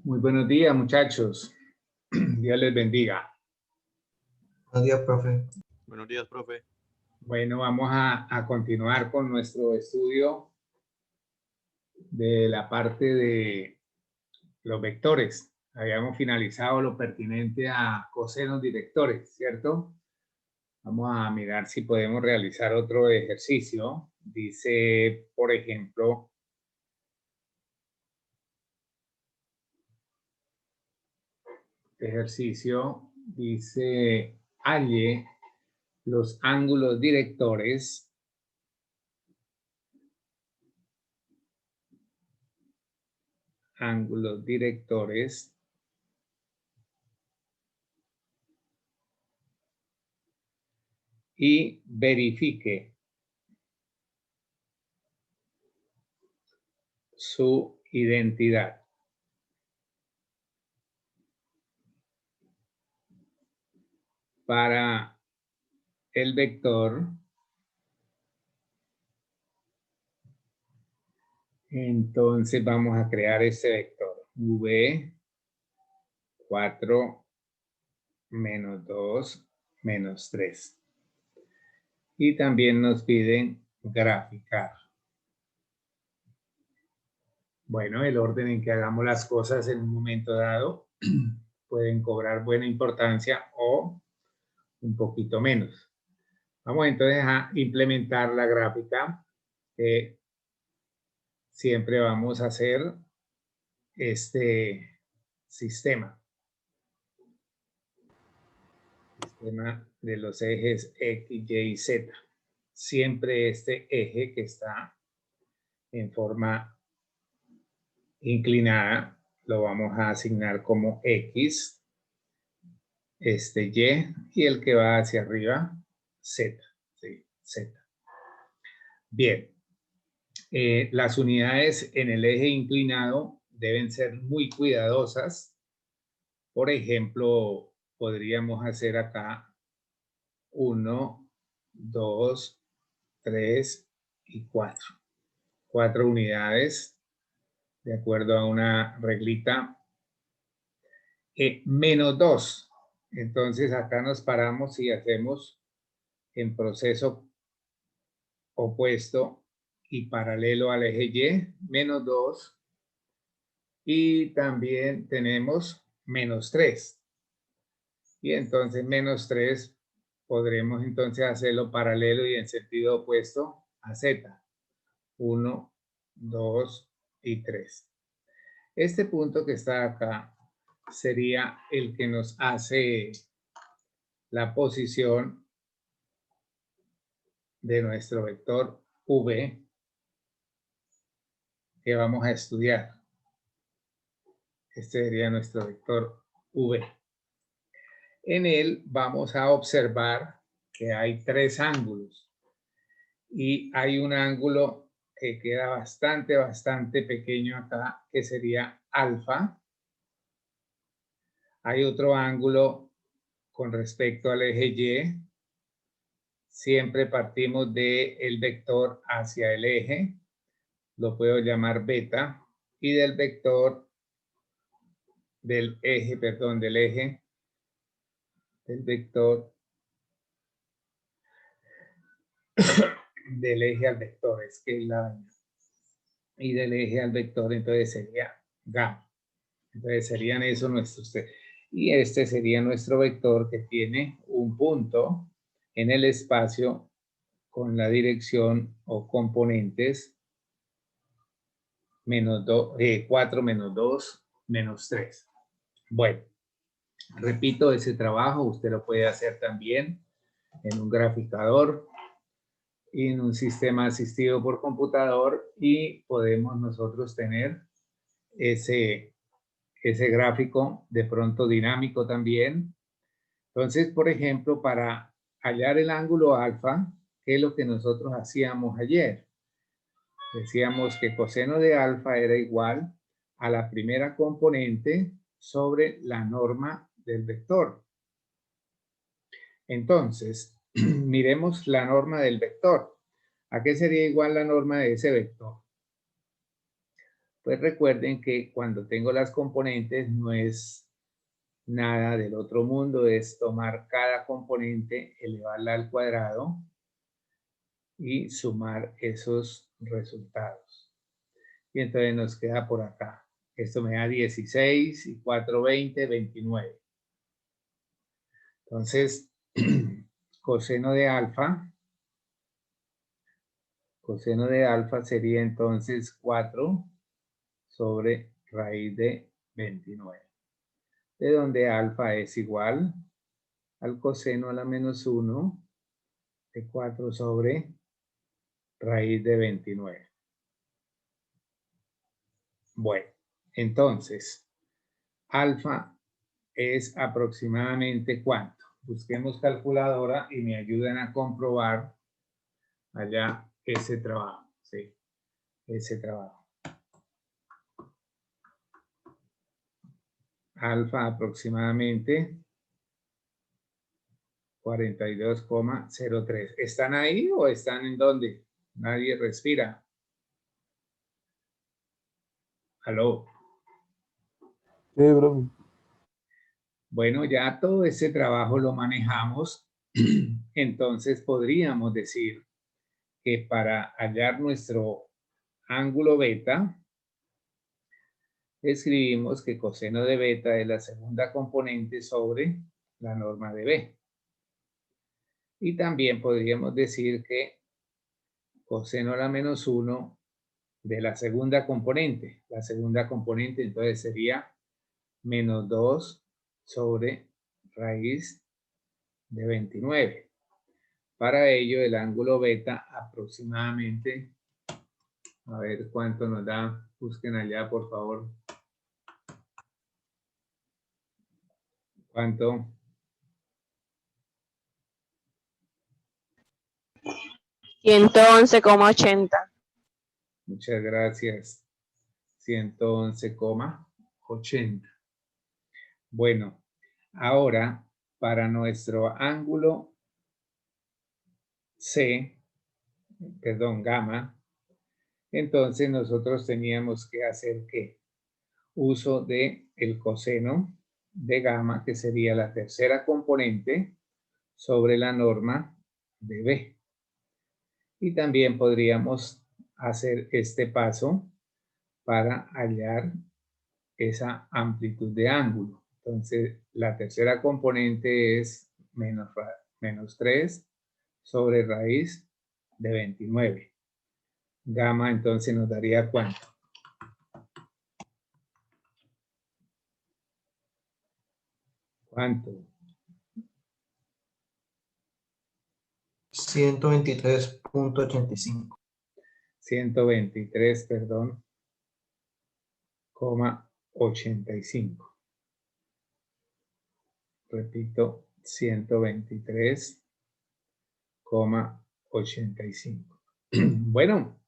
Muy buenos días, muchachos. Dios les bendiga. Buenos días, profe. Buenos días, profe. Bueno, vamos a continuar con nuestro estudio de la parte de los vectores. Habíamos finalizado lo pertinente a cosenos directores, ¿cierto? Vamos a mirar si podemos realizar otro ejercicio. Dice, por ejemplo, ejercicio, dice, halle los ángulos directores y verifique su identidad. Para el vector, entonces vamos a crear este vector. V, 4, menos 2, menos 3. Y también nos piden graficar. Bueno, el orden en que hagamos las cosas en un momento dado pueden cobrar buena importancia o un poquito menos. Vamos entonces a implementar la gráfica. Siempre vamos a hacer este sistema de los ejes X, Y y Z. Siempre este eje que está en forma inclinada lo vamos a asignar como X, este Y y el que va hacia arriba Z. ¿Sí? Z. Bien. Las unidades en el eje inclinado deben ser muy cuidadosas. Por ejemplo, podríamos hacer acá 1, 2, 3 y 4. 4 unidades de acuerdo a una reglita. Menos 2. Entonces acá nos paramos y hacemos en proceso opuesto y paralelo al eje Y, menos 2. Y también tenemos menos 3. Y entonces menos 3 podremos entonces hacerlo paralelo y en sentido opuesto a Z. 1, 2 y 3. Este punto que está acá sería el que nos hace la posición de nuestro vector V que vamos a estudiar. Este sería nuestro vector V. En él vamos a observar que hay 3 ángulos y hay un ángulo que queda bastante pequeño acá, que sería alfa. Hay otro ángulo con respecto al eje Y. Siempre partimos del vector hacia el eje, lo puedo llamar beta, y del vector del vector del eje al vector, es que es la y del eje al vector, entonces sería gamma. Entonces serían esos nuestros tres. Y este sería nuestro vector que tiene un punto en el espacio con la dirección o componentes menos 4 menos 2 menos 3. Bueno, repito, ese trabajo usted lo puede hacer también en un graficador y en un sistema asistido por computador y podemos nosotros tener ese gráfico de pronto dinámico también. Entonces, por ejemplo, para hallar el ángulo alfa, ¿qué es lo que nosotros hacíamos ayer? Decíamos que coseno de alfa era igual a la primera componente sobre la norma del vector. Entonces, miremos la norma del vector. ¿A qué sería igual la norma de ese vector? Pues recuerden que cuando tengo las componentes no es nada del otro mundo, es tomar cada componente, elevarla al cuadrado y sumar esos resultados. Y entonces nos queda por acá. Esto me da 16 y 4, 20, 29. Entonces, coseno de alfa sería entonces 4 sobre raíz de 29. De donde alfa es igual al coseno a la menos 1 de 4 sobre raíz de 29. Bueno, entonces, alfa es aproximadamente ¿cuánto? Busquemos calculadora y me ayudan a comprobar allá ese trabajo, ¿sí? Ese trabajo. Alfa aproximadamente 42,03. ¿Están ahí o están en dónde? Nadie respira. Aló. Sí, profe. Bueno, ya todo ese trabajo lo manejamos. Entonces podríamos decir que para hallar nuestro ángulo beta, escribimos que coseno de beta es la segunda componente sobre la norma de B. Y también podríamos decir que coseno a la menos 1 de la segunda componente. La segunda componente entonces sería menos 2 sobre raíz de 29. Para ello el ángulo beta aproximadamente, a ver cuánto nos da, busquen allá por favor. ¿Cuánto? 111,80. Muchas gracias. 111,80. Bueno, ahora para nuestro ángulo C, perdón, gamma, entonces nosotros teníamos que hacer ¿qué? Uso de el coseno de gamma, que sería la tercera componente sobre la norma de B. Y también podríamos hacer este paso para hallar esa amplitud de ángulo. Entonces, la tercera componente es menos 3 sobre raíz de 29. Gamma entonces nos daría ¿cuánto? ¿Cuánto? 123.85. 123, perdón, 85. Repito, 123,85. Bueno,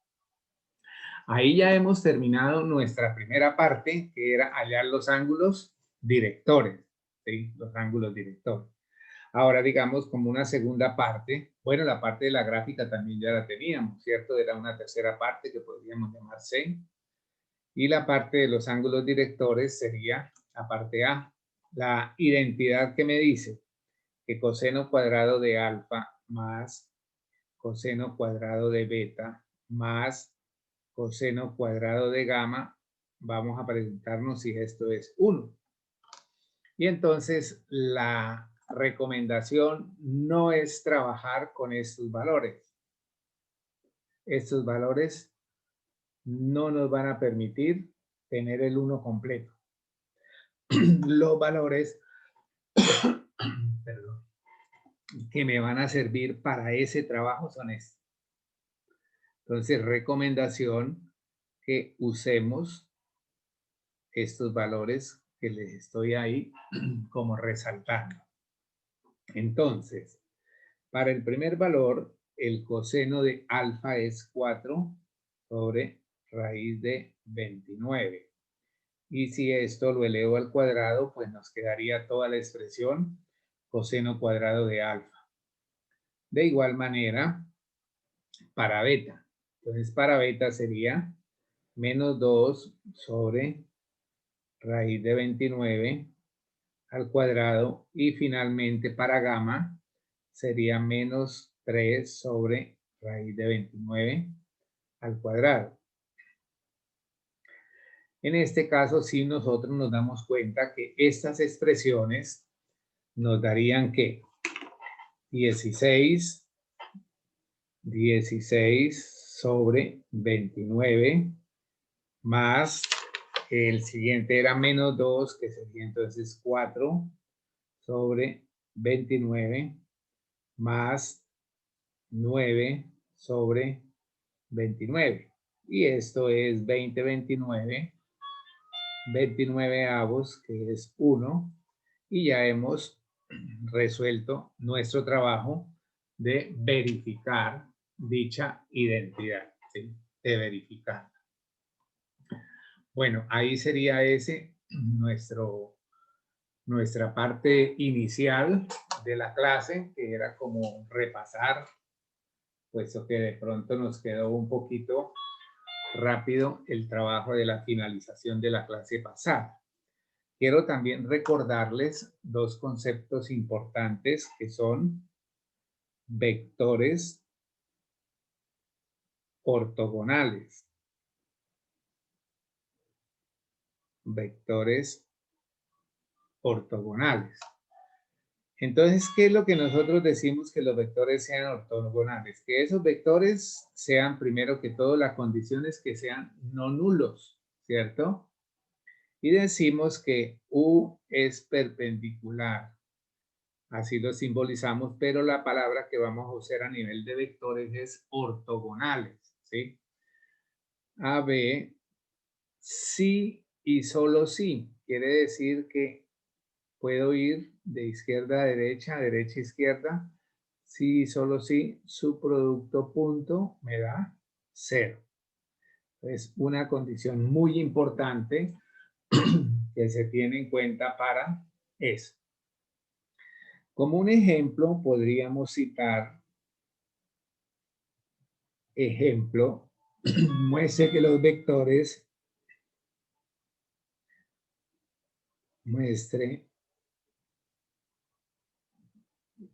ahí ya hemos terminado nuestra primera parte, que era hallar los ángulos directores, ¿sí? Los ángulos directores. Ahora, digamos, como una segunda parte, bueno, la parte de la gráfica también ya la teníamos, ¿cierto? Era una tercera parte que podríamos llamar C. Y la parte de los ángulos directores sería la parte A. La identidad que me dice que coseno cuadrado de alfa más coseno cuadrado de beta más coseno cuadrado de gamma, vamos a preguntarnos si esto es 1. Y entonces la recomendación no es trabajar con estos valores. Estos valores no nos van a permitir tener el 1 completo. Los valores perdón, que me van a servir para ese trabajo son estos. Entonces, recomendación que usemos estos valores que les estoy ahí como resaltando. Entonces, para el primer valor, el coseno de alfa es 4 sobre raíz de 29. Y si esto lo elevo al cuadrado, pues nos quedaría toda la expresión coseno cuadrado de alfa. De igual manera, para beta. Entonces, para beta sería menos 2 sobre raíz de 29 al cuadrado, y finalmente para gamma sería menos 3 sobre raíz de 29 al cuadrado. En este caso, sí, nosotros nos damos cuenta que estas expresiones nos darían que 16 sobre 29 más el siguiente era menos 2, que sería entonces 4 sobre 29 más 9 sobre 29. Y esto es 29 avos, que es 1. Y ya hemos resuelto nuestro trabajo de verificar dicha identidad, ¿sí? De verificar. Bueno, ahí sería ese nuestra parte inicial de la clase, que era como repasar, puesto que de pronto nos quedó un poquito rápido el trabajo de la finalización de la clase pasada. Quiero también recordarles dos conceptos importantes que son vectores ortogonales. Vectores ortogonales. Entonces, ¿qué es lo que nosotros decimos que los vectores sean ortogonales? Que esos vectores sean, primero que todo, las condiciones que sean no nulos, ¿cierto? Y decimos que U es perpendicular. Así lo simbolizamos, pero la palabra que vamos a usar a nivel de vectores es ortogonales, ¿sí? AB, sí y solo sí. Quiere decir que puedo ir de izquierda a derecha a izquierda, si y solo si su producto punto me da 0. Es una condición muy importante que se tiene en cuenta para eso. Como un ejemplo, podríamos citar, ejemplo, muestre que los vectores, muestre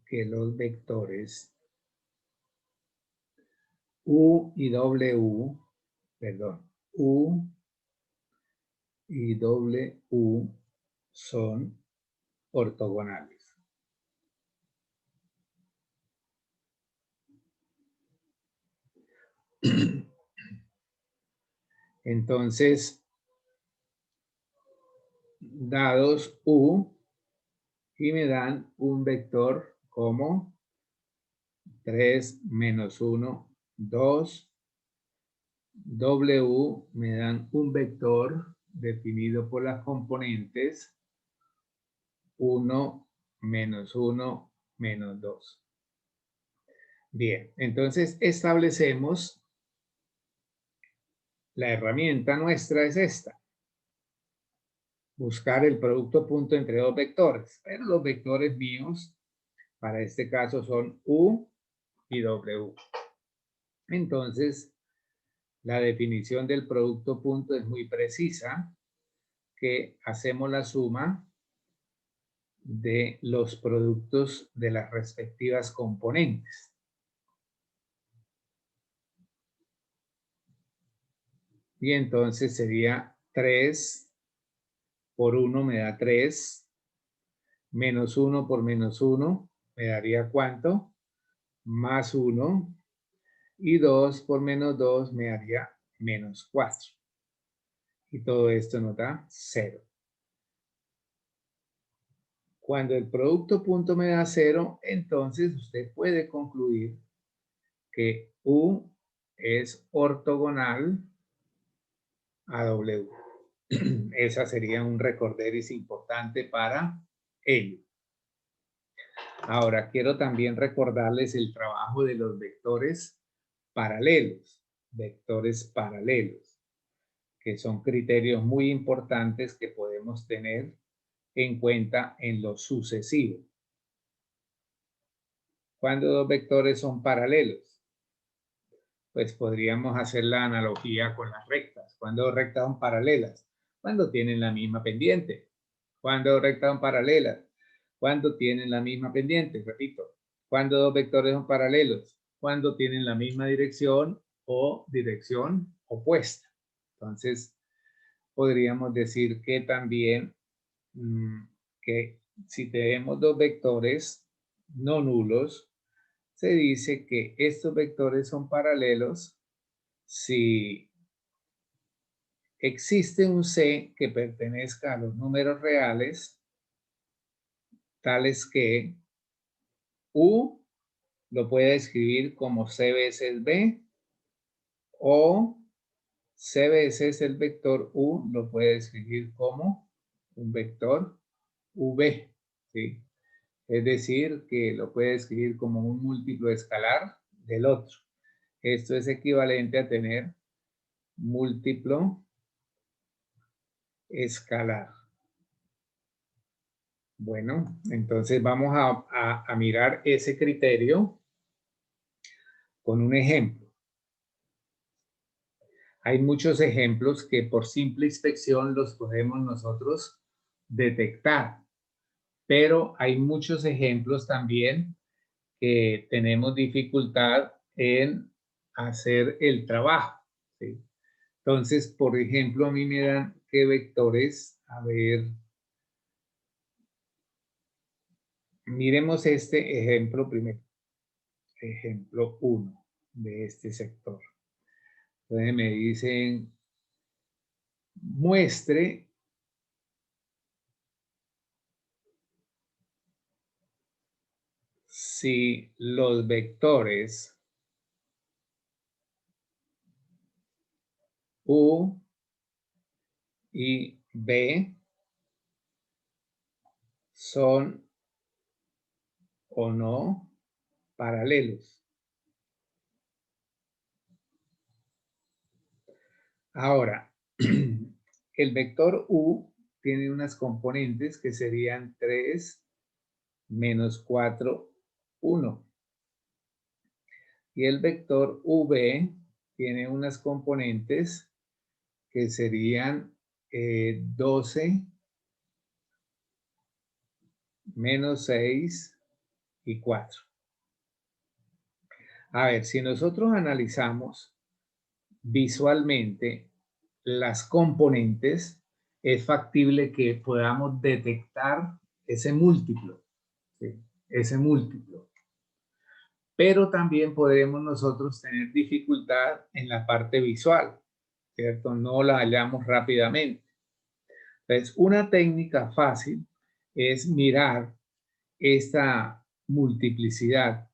que los vectores U y W, perdón, U y W son ortogonales. Entonces, dados U y me dan un vector como 3 menos 1, 2. W me dan un vector definido por las componentes 1 menos 1 menos 2. Bien, entonces establecemos, la herramienta nuestra es esta. Buscar el producto punto entre dos vectores. Pero los vectores míos, para este caso, son U y W. Entonces, la definición del producto punto es muy precisa, que hacemos la suma de los productos de las respectivas componentes. Y entonces sería 3 por 1 me da 3, menos 1 por menos 1 me daría ¿cuánto? Más 1, y 2 por menos 2 me daría menos 4. Y todo esto nos da 0. Cuando el producto punto me da 0, entonces usted puede concluir que U es ortogonal a W. Esa sería un recorderis importante para ello. Ahora, quiero también recordarles el trabajo de los vectores paralelos. Vectores paralelos, que son criterios muy importantes que podemos tener en cuenta en lo sucesivo. Cuando dos vectores son paralelos, pues podríamos hacer la analogía con las rectas. Cuando dos rectas son paralelas, cuando tienen la misma pendiente. Cuando dos rectas son paralelas, cuando tienen la misma pendiente, repito. Cuando dos vectores son paralelos, cuando tienen la misma dirección o dirección opuesta. Entonces, podríamos decir que también que si tenemos dos vectores no nulos, se dice que estos vectores son paralelos si existe un C que pertenezca a los números reales, tales que U lo puede escribir como C veces B, o C veces el vector U lo puede escribir como un vector V, ¿sí? Es decir, que lo puede escribir como un múltiplo escalar del otro. Esto es equivalente a tener múltiplo escalar. Bueno, entonces vamos a mirar ese criterio con un ejemplo. Hay muchos ejemplos que por simple inspección los podemos nosotros detectar, pero hay muchos ejemplos también que tenemos dificultad en hacer el trabajo, ¿sí? Entonces, por ejemplo, a mí me dan qué vectores, a ver, miremos este ejemplo primero, ejemplo 1 de este sector. Entonces me dicen, muestre si los vectores U y B son o no paralelos. Ahora, el vector U tiene unas componentes que serían 3, menos 4, 1. Y el vector V tiene unas componentes que serían 12, menos 6 y 4. A ver, si nosotros analizamos visualmente las componentes, es factible que podamos detectar ese múltiplo, ¿sí? Ese múltiplo. Pero también podemos nosotros tener dificultad en la parte visual, ¿cierto? No la hallamos rápidamente. Entonces, una técnica fácil es mirar esta multiplicidad,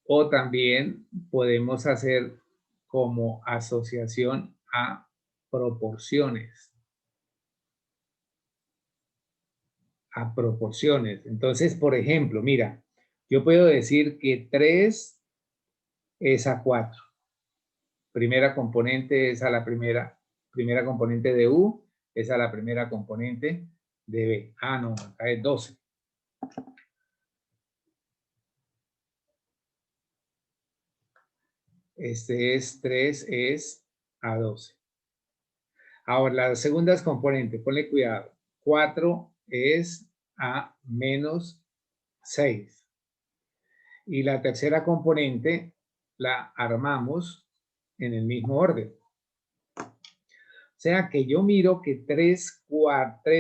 o también podemos hacer como asociación a proporciones. A proporciones. Entonces, por ejemplo, mira, yo puedo decir que 3 es a 4. Primera componente es a la primera componente de U, es a la primera componente de B. Ah, no, acá es 12. Este es 3, es a 12. Ahora, las segundas componentes, ponle cuidado. 4 es a menos 6. Y la tercera componente la armamos en el mismo orden. O sea que yo miro que 3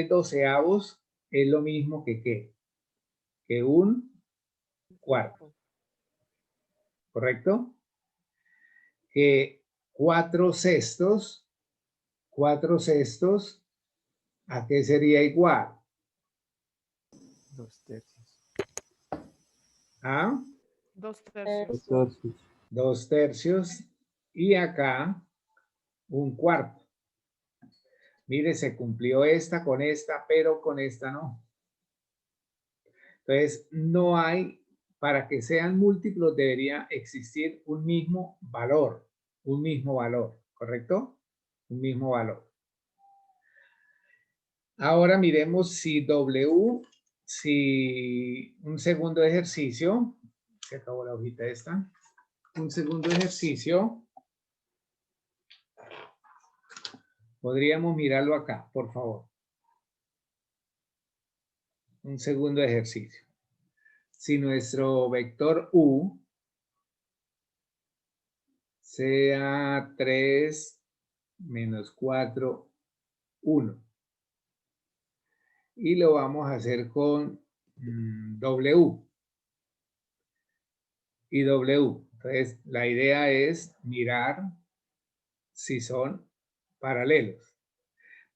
doceavos es lo mismo que ¿qué? Que un cuarto. ¿Correcto? Que 4 sextos, ¿a qué sería igual? 2 tercios. ¿A? 2 tercios. 2 tercios. 2 tercios. Y acá, un cuarto. Mire, se cumplió esta con esta, pero con esta no. Entonces, no hay, para que sean múltiplos debería existir un mismo valor, ¿correcto? Un mismo valor. Ahora miremos si W, si un segundo ejercicio, se acabó la hojita esta, un segundo ejercicio, Podríamos mirarlo acá, por favor. Un segundo ejercicio. Si nuestro vector U sea 3 menos 4, 1. Y lo vamos a hacer con W y W. Entonces, la idea es mirar si son paralelos.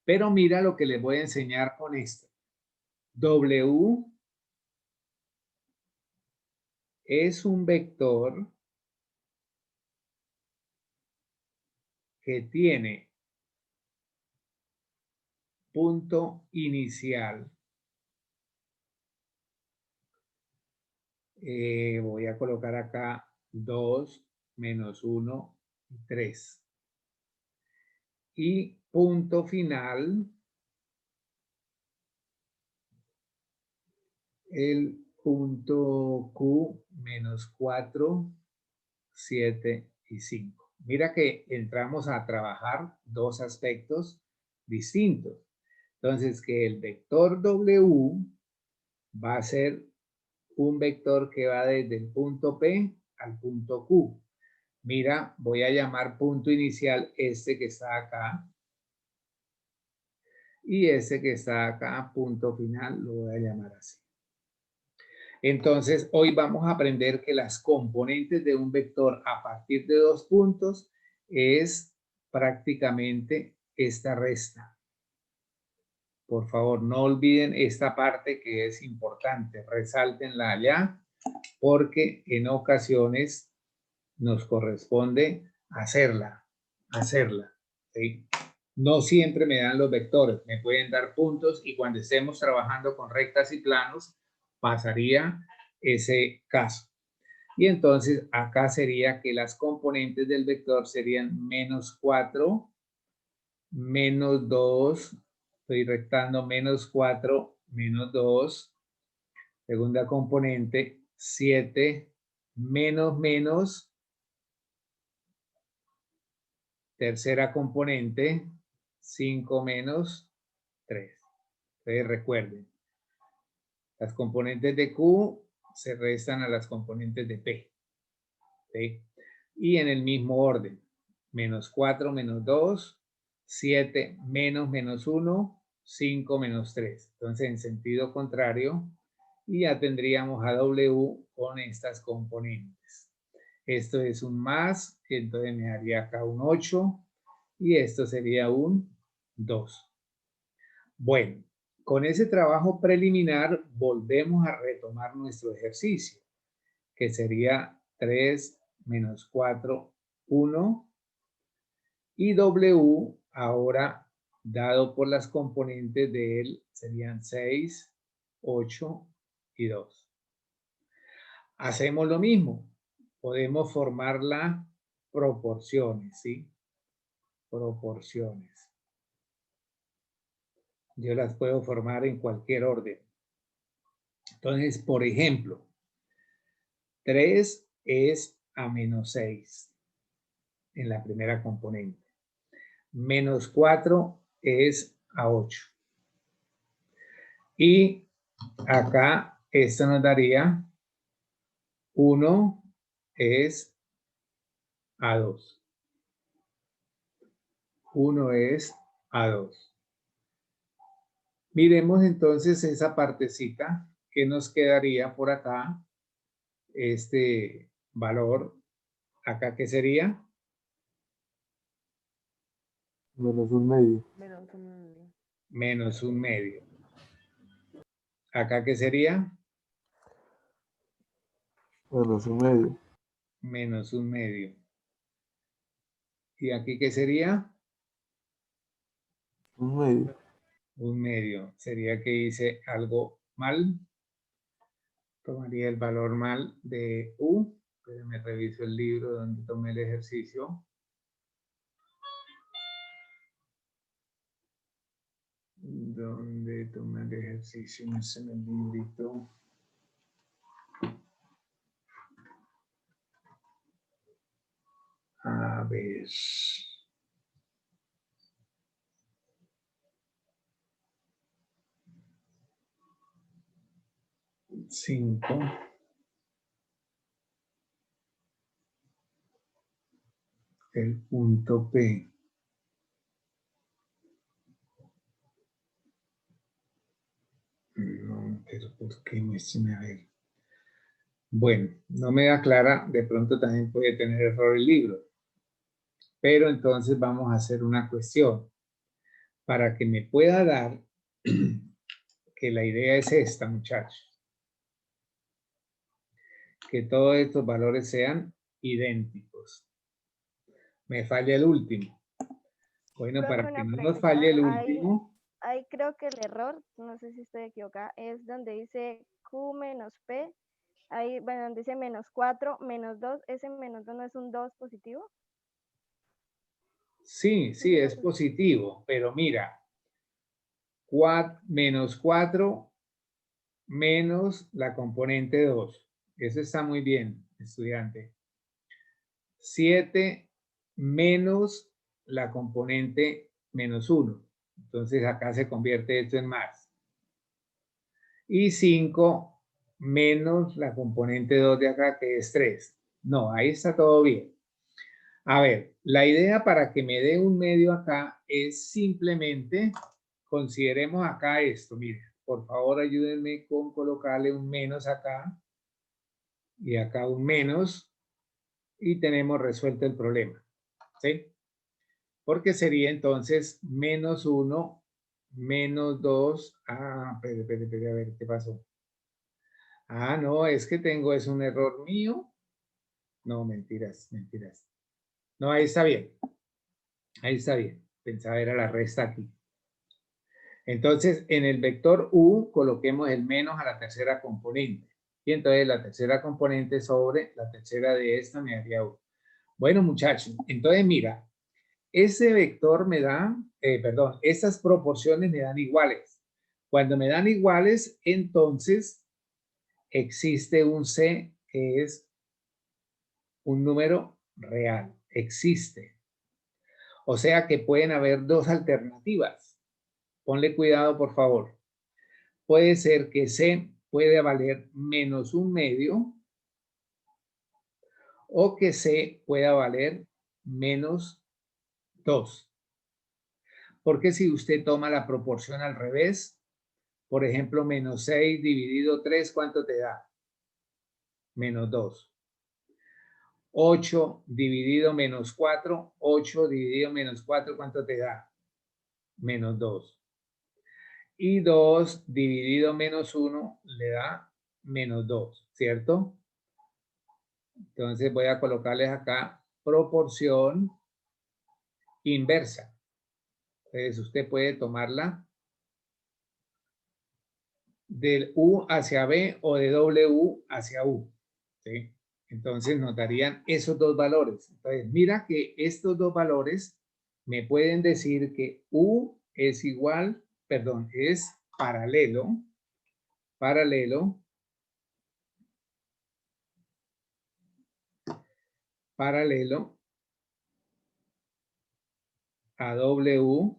Pero mira lo que les voy a enseñar con esto. W es un vector que tiene punto inicial. Voy a colocar acá 2, menos 1, 3. Y punto final, el punto Q menos 4, 7 y 5. Mira que entramos a trabajar dos aspectos distintos. Entonces, que el vector W va a ser un vector que va desde el punto P al punto Q. Mira, voy a llamar punto inicial este que está acá. Y este que está acá, punto final, lo voy a llamar así. Entonces, hoy vamos a aprender que las componentes de un vector a partir de 2 puntos es prácticamente esta resta. Por favor, no olviden esta parte que es importante. Resáltenla allá porque en ocasiones nos corresponde hacerla. ¿Sí? No siempre me dan los vectores, me pueden dar puntos y cuando estemos trabajando con rectas y planos pasaría ese caso. Y entonces acá sería que las componentes del vector serían menos 4, menos 2, estoy rectando menos 4, menos 2, segunda componente 7, menos menos, tercera componente 5 menos 3. Entonces recuerden, las componentes de Q se restan a las componentes de P. ¿Sí? Y en el mismo orden. Menos 4 menos 2, 7 menos menos 1, 5 menos 3. Entonces en sentido contrario. Y ya tendríamos a W con estas componentes. Esto es un más, entonces me daría acá un 8. Y esto sería un 2. Bueno, con ese trabajo preliminar volvemos a retomar nuestro ejercicio, que sería 3 menos 4, 1. Y W, ahora dado por las componentes de él, serían 6, 8 y 2. Hacemos lo mismo. Podemos formar las proporciones, ¿sí? Proporciones. Yo las puedo formar en cualquier orden. Entonces, por ejemplo, 3 es a menos 6 en la primera componente. Menos 4 es a 8. Y acá esto nos daría 1 es a 2. 1 es a 2. Miremos entonces esa partecita que nos quedaría por acá. Este valor, acá ¿qué sería? Menos un medio. Menos un medio. Menos un medio. ¿Acá qué sería? Menos un medio. Menos un medio. ¿Y aquí qué sería? Un medio. Un medio. Sería que hice algo mal. Tomaría el valor mal de U. Pero me reviso el libro donde tomé el ejercicio. Donde tomé el ejercicio, no sé en el librito. A ver. 5. El punto P. No, pero ¿por qué? Muéstrame a ver. Bueno, no me da clara, de pronto también puede tener error el libro. Pero entonces vamos a hacer una cuestión. Para que me pueda dar, que la idea es esta, muchachos. Que todos estos valores sean idénticos. Me falla el último. Bueno, Profe, para que una no nos falle el pregunta. último. Ahí creo que el error, no sé si estoy equivocada, es donde dice Q menos P. Ahí, bueno, donde dice menos 4, menos 2. ¿Ese menos 2 no es un 2 positivo? Sí, sí, es positivo. Pero mira, menos 4 menos la componente 2. Eso está muy bien, estudiante. 7 menos la componente menos 1. Entonces acá se convierte esto en más. Y 5 menos la componente 2 de acá, que es 3. No, ahí está todo bien. A ver, la idea para que me dé un medio acá es simplemente, consideremos acá esto, mire, por favor ayúdenme con colocarle un menos acá y acá un menos y tenemos resuelto el problema, ¿sí? Porque sería entonces menos 1, menos 2, espere, a ver, ¿qué pasó? Ah, no, es que tengo, es un error mío. No, mentiras. No, ahí está bien. Ahí está bien. Pensaba era la resta aquí. Entonces, en el vector U, coloquemos el menos a la tercera componente. Y entonces la tercera componente sobre la tercera de esta me daría U. Bueno, muchachos, entonces mira, ese vector me da, estas proporciones me dan iguales. Cuando me dan iguales, entonces existe un C que es un número real. Existe. O sea que pueden haber dos alternativas. Ponle cuidado, por favor. Puede ser que C puede valer menos un medio o que C pueda valer menos 2. Porque si usted toma la proporción al revés, por ejemplo, menos 6 dividido 3, ¿cuánto te da? Menos 2. 8 dividido menos 4, 8 dividido menos 4, ¿cuánto te da? Menos 2. Y 2 dividido menos 1 le da menos 2, ¿cierto? Entonces voy a colocarles acá proporción inversa. Entonces usted puede tomarla del U hacia B o de W hacia U, ¿sí? Entonces notarían esos dos valores. Entonces mira que estos dos valores me pueden decir que U es igual, perdón, es paralelo a W,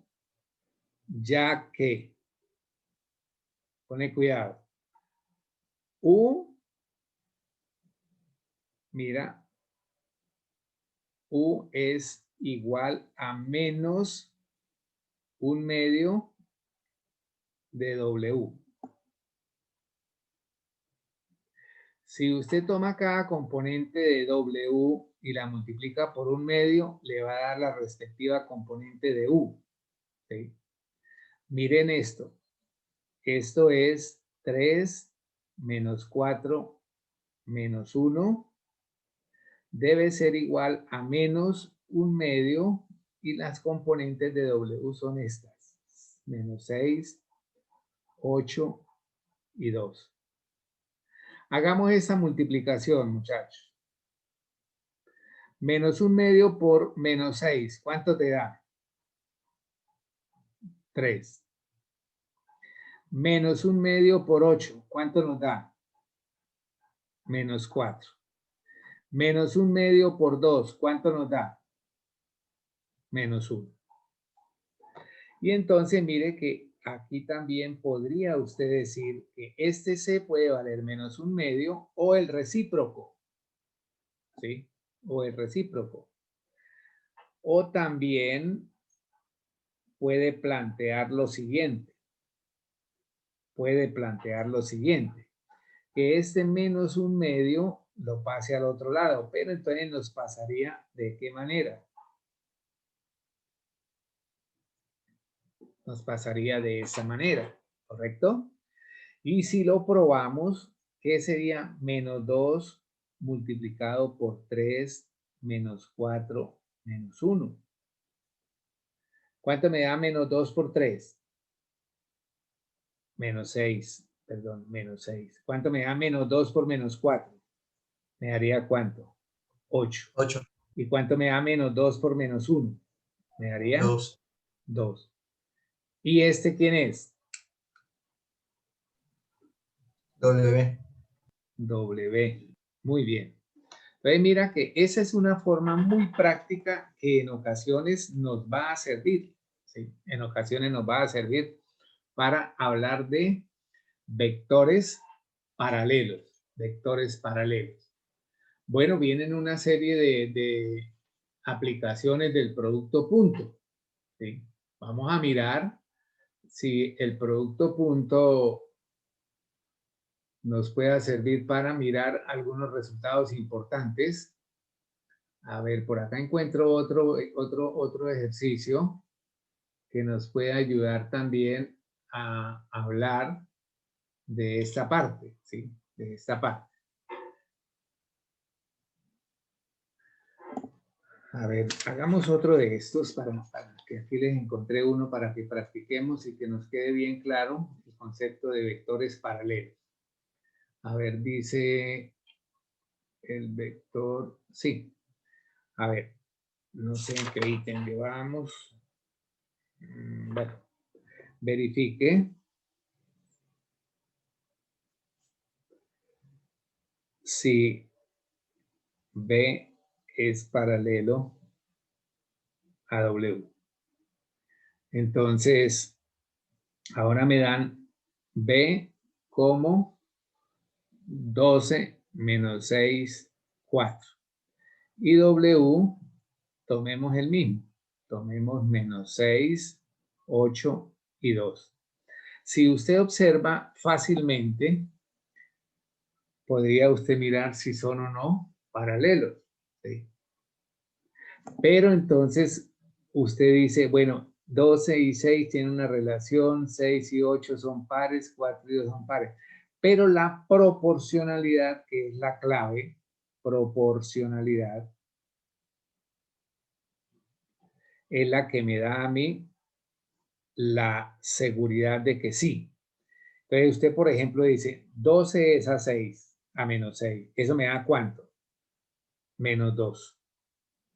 ya que, pone cuidado, U, mira, U es igual a menos un medio de W. Si usted toma cada componente de W y la multiplica por un medio, le va a dar la respectiva componente de U, ¿sí? Miren esto. Esto es 3 menos 4 menos 1. Debe ser igual a menos un medio y las componentes de W son estas. Menos 6, 8 y 2. Hagamos esta multiplicación, muchachos. Menos un medio por menos 6. ¿Cuánto te da? 3. Menos un medio por 8. ¿Cuánto nos da? Menos 4. Menos un medio por 2. ¿Cuánto nos da? Menos 1. Y entonces mire que aquí también podría usted decir que este C puede valer menos un medio o el recíproco, ¿sí? O el recíproco. O también puede plantear lo siguiente. Que este menos un medio lo pase al otro lado, pero entonces nos pasaría ¿de qué manera? Nos pasaría de esa manera, ¿correcto? Y si lo probamos, ¿qué sería? Menos 2 multiplicado por 3 menos 4 menos 1. ¿Cuánto me da menos 2 por 3? Menos 6, perdón, menos 6. ¿Cuánto me da menos 2 por menos 4? ¿Me daría cuánto? 8. 8. ¿Y cuánto me da menos 2 por menos 1? ¿Me daría? 2. 2. ¿Y este quién es? W. W. Muy bien. Entonces mira que esa es una forma muy práctica que en ocasiones nos va a servir, ¿sí? En ocasiones nos va a servir para hablar de vectores paralelos, vectores paralelos. Bueno, vienen una serie de aplicaciones del producto punto, ¿sí? Vamos a mirar si el producto punto nos pueda servir para mirar algunos resultados importantes. A ver, por acá encuentro otro ejercicio que nos puede ayudar también a hablar de esta parte, ¿sí? De esta parte. A ver, hagamos otro de estos para que aquí les encontré uno para que practiquemos y que nos quede bien claro el concepto de vectores paralelos. A ver, dice el vector, sí. A ver, no sé en qué ítem llevamos. Bueno, verifique si B es paralelo a W. Entonces, ahora me dan B como 12 menos 6, 4. Y W, tomemos el mismo. Tomemos menos 6, 8 y 2. Si usted observa fácilmente, podría usted mirar si son o no paralelos, ¿sí? Pero entonces usted dice, bueno, 12 y 6 tienen una relación, 6 y 8 son pares, 4 y 2 son pares. Pero la proporcionalidad, que es la clave, proporcionalidad, es la que me da a mí la seguridad de que sí. Entonces usted, por ejemplo, dice 12 es a 6, a menos 6. ¿Eso me da cuánto? Menos 2.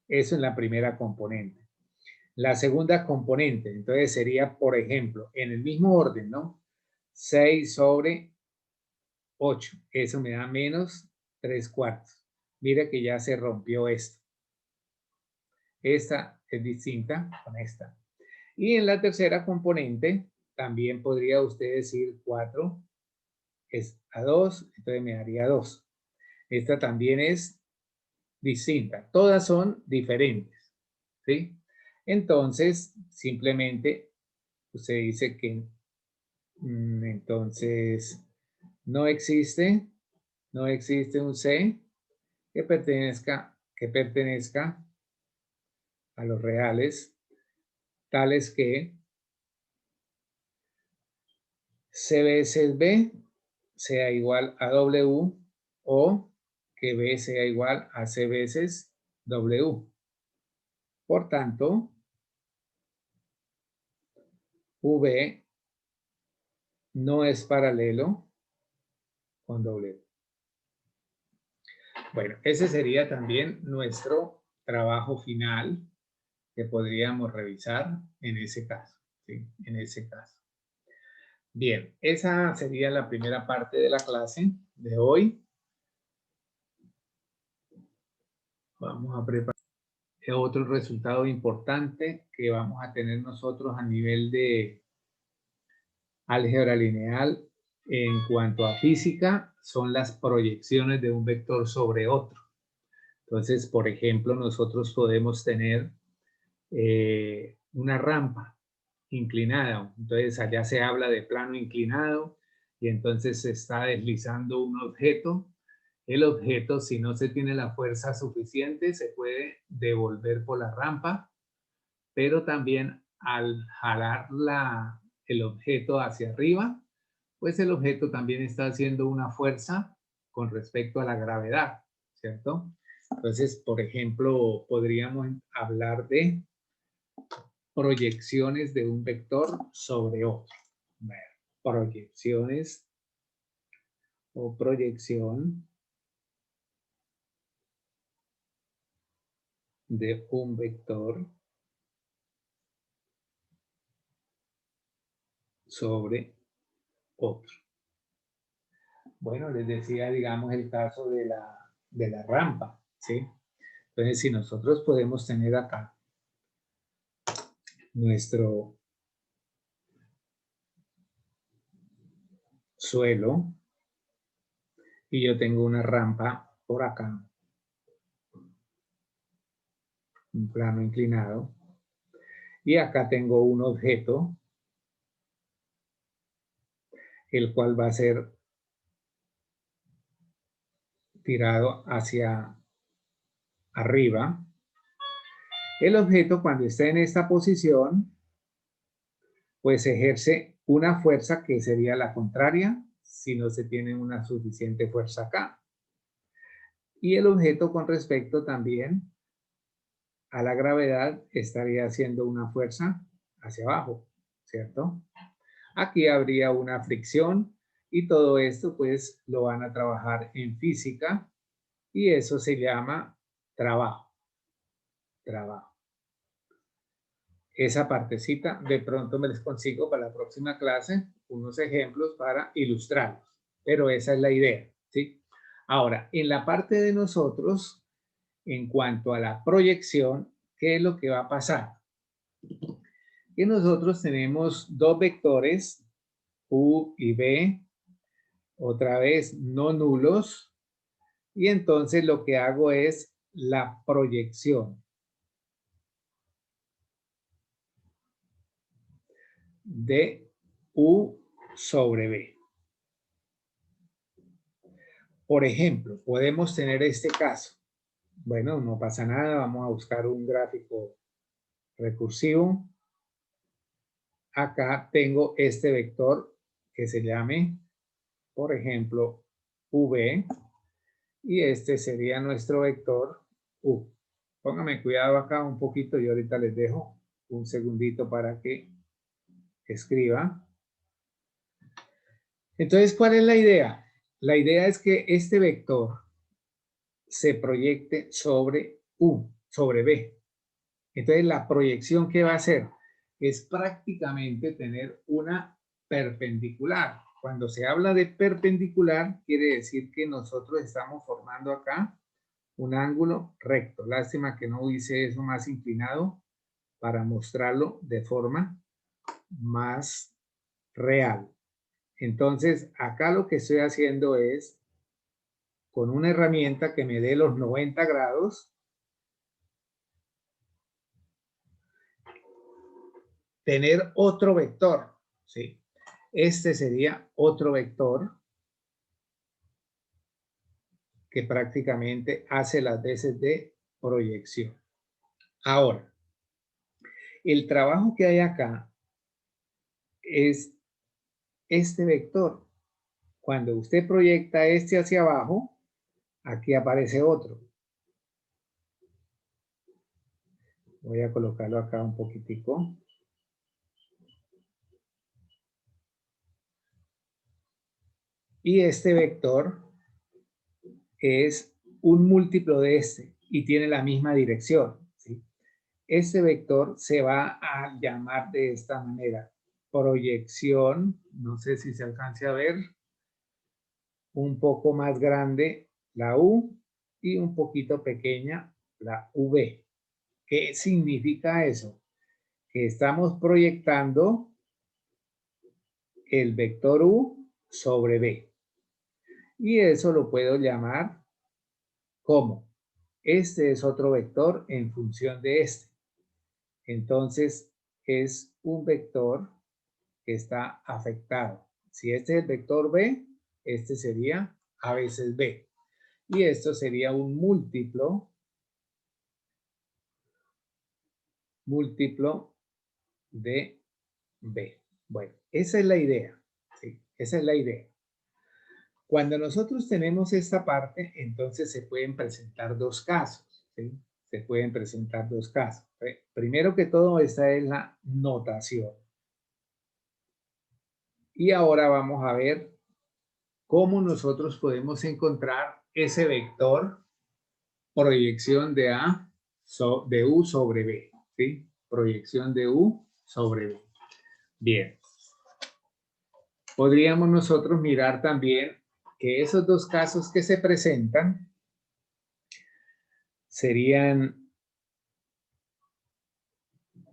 Eso en la primera componente. La segunda componente, entonces sería, por ejemplo, en el mismo orden, ¿no? 6 sobre 8. Eso me da menos 3 cuartos. Mira que ya se rompió esto. Esta es distinta con esta. Y en la tercera componente, también podría usted decir 4 es a 2, entonces me daría 2. Esta también es distinta. Todas son diferentes, ¿sí? Entonces, simplemente usted dice que entonces no existe un C que pertenezca a los reales, tales que C veces B sea igual a W o que B sea igual a C veces W. Por tanto, V no es paralelo con W. Bueno, ese sería también nuestro trabajo final que podríamos revisar en ese caso, ¿sí? En ese caso. Bien, esa sería la primera parte de la clase de hoy. Vamos a preparar otro resultado importante que vamos a tener nosotros a nivel de Álgebra lineal, en cuanto a física, son las proyecciones de un vector sobre otro. Entonces, por ejemplo, nosotros podemos tener una rampa inclinada. Entonces, allá se habla de plano inclinado y entonces se está deslizando un objeto. El objeto, si no se tiene la fuerza suficiente, se puede devolver por la rampa, pero también al jalar el objeto hacia arriba, pues el objeto también está haciendo una fuerza con respecto a la gravedad, ¿cierto? Entonces, por ejemplo, podríamos hablar de proyecciones de un vector sobre otro. Proyecciones o proyección de un vector sobre otro. Bueno, les decía, digamos, el caso de la rampa, ¿sí? Entonces, si nosotros podemos tener acá nuestro suelo y yo tengo una rampa por acá, un plano inclinado, y acá tengo un objeto, el cual va a ser tirado hacia arriba. El objeto, cuando está en esta posición, pues ejerce una fuerza que sería la contraria si no se tiene una suficiente fuerza acá. Y el objeto con respecto también a la gravedad estaría haciendo una fuerza hacia abajo, ¿cierto? Aquí habría una fricción y todo esto pues lo van a trabajar en física y eso se llama trabajo. Esa partecita de pronto me les consigo para la próxima clase unos ejemplos para ilustrarlos, pero esa es la idea, ¿sí? Ahora, en la parte de nosotros, en cuanto a la proyección, ¿qué es lo que va a pasar? Que nosotros tenemos dos vectores, U y B, otra vez no nulos, y entonces lo que hago es la proyección de U sobre B. Por ejemplo, podemos tener este caso. Bueno, no pasa nada, vamos a buscar un gráfico recursivo. Acá tengo este vector que se llame, por ejemplo, V, y este sería nuestro vector U. Póngame cuidado acá un poquito y ahorita les dejo un segundito para que escriba. Entonces, ¿cuál es la idea? La idea es que este vector se proyecte sobre U, sobre B. Entonces, la proyección que va a hacer es prácticamente tener una perpendicular. Cuando se habla de perpendicular, quiere decir que nosotros estamos formando acá un ángulo recto. Lástima que no hice eso más inclinado para mostrarlo de forma más real. Entonces, acá lo que estoy haciendo es, con una herramienta que me dé los 90 grados, tener otro vector, ¿sí? Este sería otro vector que prácticamente hace las veces de proyección. Ahora, el trabajo que hay acá es este vector. Cuando usted proyecta este hacia abajo, aquí aparece otro. Voy a colocarlo acá un poquitico. Y este vector es un múltiplo de este y tiene la misma dirección, ¿sí? Este vector se va a llamar de esta manera. Proyección, no sé si se alcance a ver, un poco más grande la U y un poquito pequeña la V. ¿Qué significa eso? Que estamos proyectando el vector U sobre B. Y eso lo puedo llamar como este es otro vector en función de este. Entonces, es un vector que está afectado. Si este es el vector B, este sería a veces B. Y esto sería un múltiplo de B. Bueno, esa es la idea. ¿Sí? Esa es la idea. Cuando nosotros tenemos esta parte, entonces se pueden presentar dos casos. ¿Sí? Se pueden presentar dos casos. ¿Sí? Primero que todo, esta es la notación. Y ahora vamos a ver cómo nosotros podemos encontrar ese vector proyección de de U sobre B. ¿Sí? Proyección de U sobre B. Bien. Podríamos nosotros mirar también que esos dos casos que se presentan serían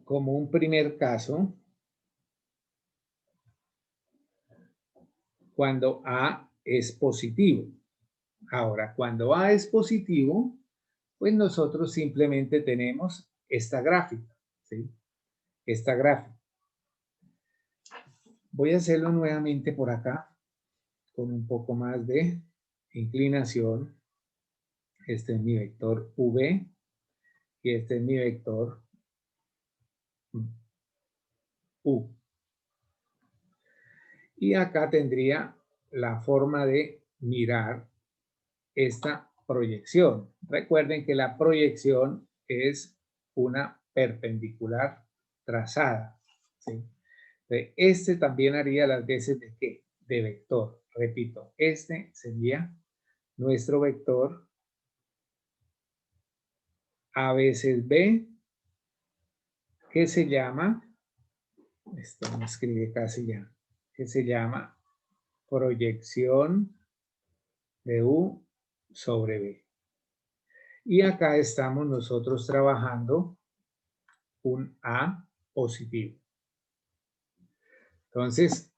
como un primer caso cuando A es positivo. Ahora, cuando A es positivo, pues nosotros simplemente tenemos esta gráfica, ¿sí? Esta gráfica. Voy a hacerlo nuevamente por acá, con un poco más de inclinación. Este es mi vector V y este es mi vector U. Y acá tendría la forma de mirar esta proyección. Recuerden que la proyección es una perpendicular trazada, ¿sí? Este también haría las veces de ¿qué? De vector. Repito, este sería nuestro vector a veces B, que se llama, esto me escribe casi ya, que se llama proyección de U sobre B. Y acá estamos nosotros trabajando un A positivo. Entonces,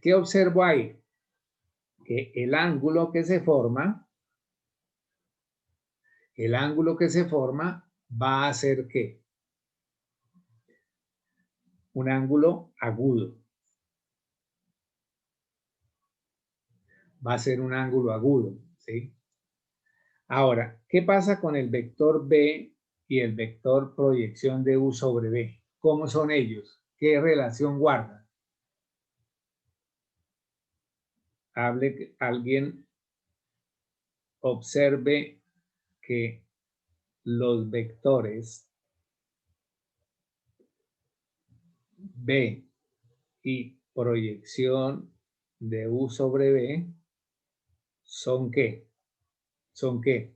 ¿qué observo ahí? Que el ángulo que se forma va a ser ¿qué? Un ángulo agudo. Va a ser un ángulo agudo, ¿sí? Ahora, ¿qué pasa con el vector B y el vector proyección de U sobre B? ¿Cómo son ellos? ¿Qué relación guardan? Alguien observe que los vectores B y proyección de U sobre B son ¿qué? ¿Son qué?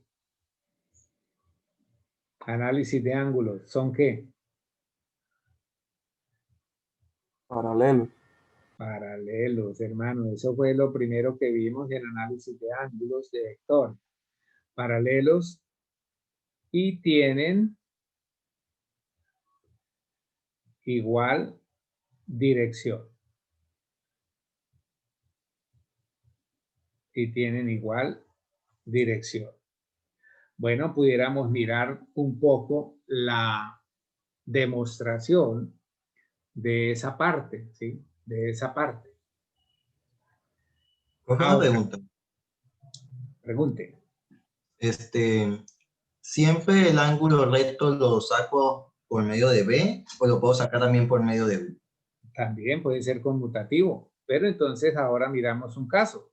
Análisis de ángulos, ¿son qué? Paralelo. Paralelos, hermano. Eso fue lo primero que vimos en análisis de ángulos de vector. Paralelos y tienen igual dirección. Y tienen igual dirección. Bueno, pudiéramos mirar un poco la demostración de esa parte, ¿sí? De esa parte. Profe, una Ahora, pregunta. pregunte. ¿Siempre el ángulo recto lo saco por medio de B o lo puedo sacar también por medio de U? También puede ser conmutativo, pero entonces ahora miramos un caso.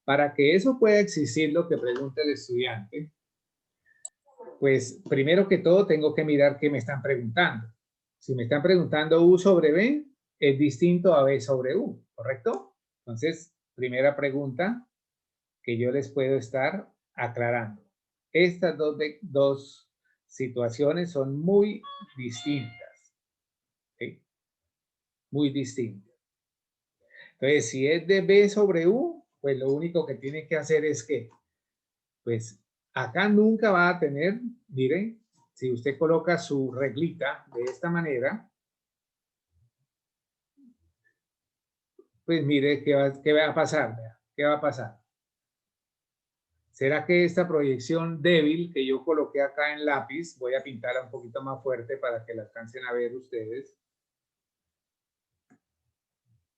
Para que eso pueda existir, lo que pregunta el estudiante, pues primero que todo tengo que mirar qué me están preguntando. Si me están preguntando U sobre B, es distinto a B sobre U, ¿correcto? Entonces, primera pregunta que yo les puedo estar aclarando. Estas dos situaciones son muy distintas, ¿sí? Muy distintas. Entonces, si es de B sobre U, pues lo único que tiene que hacer es que, pues acá nunca va a tener, miren, si usted coloca su reglita de esta manera, Pues mire, ¿qué va a pasar? Vea, ¿qué va a pasar? ¿Será que esta proyección débil que yo coloqué acá en lápiz, voy a pintarla un poquito más fuerte para que la alcancen a ver ustedes,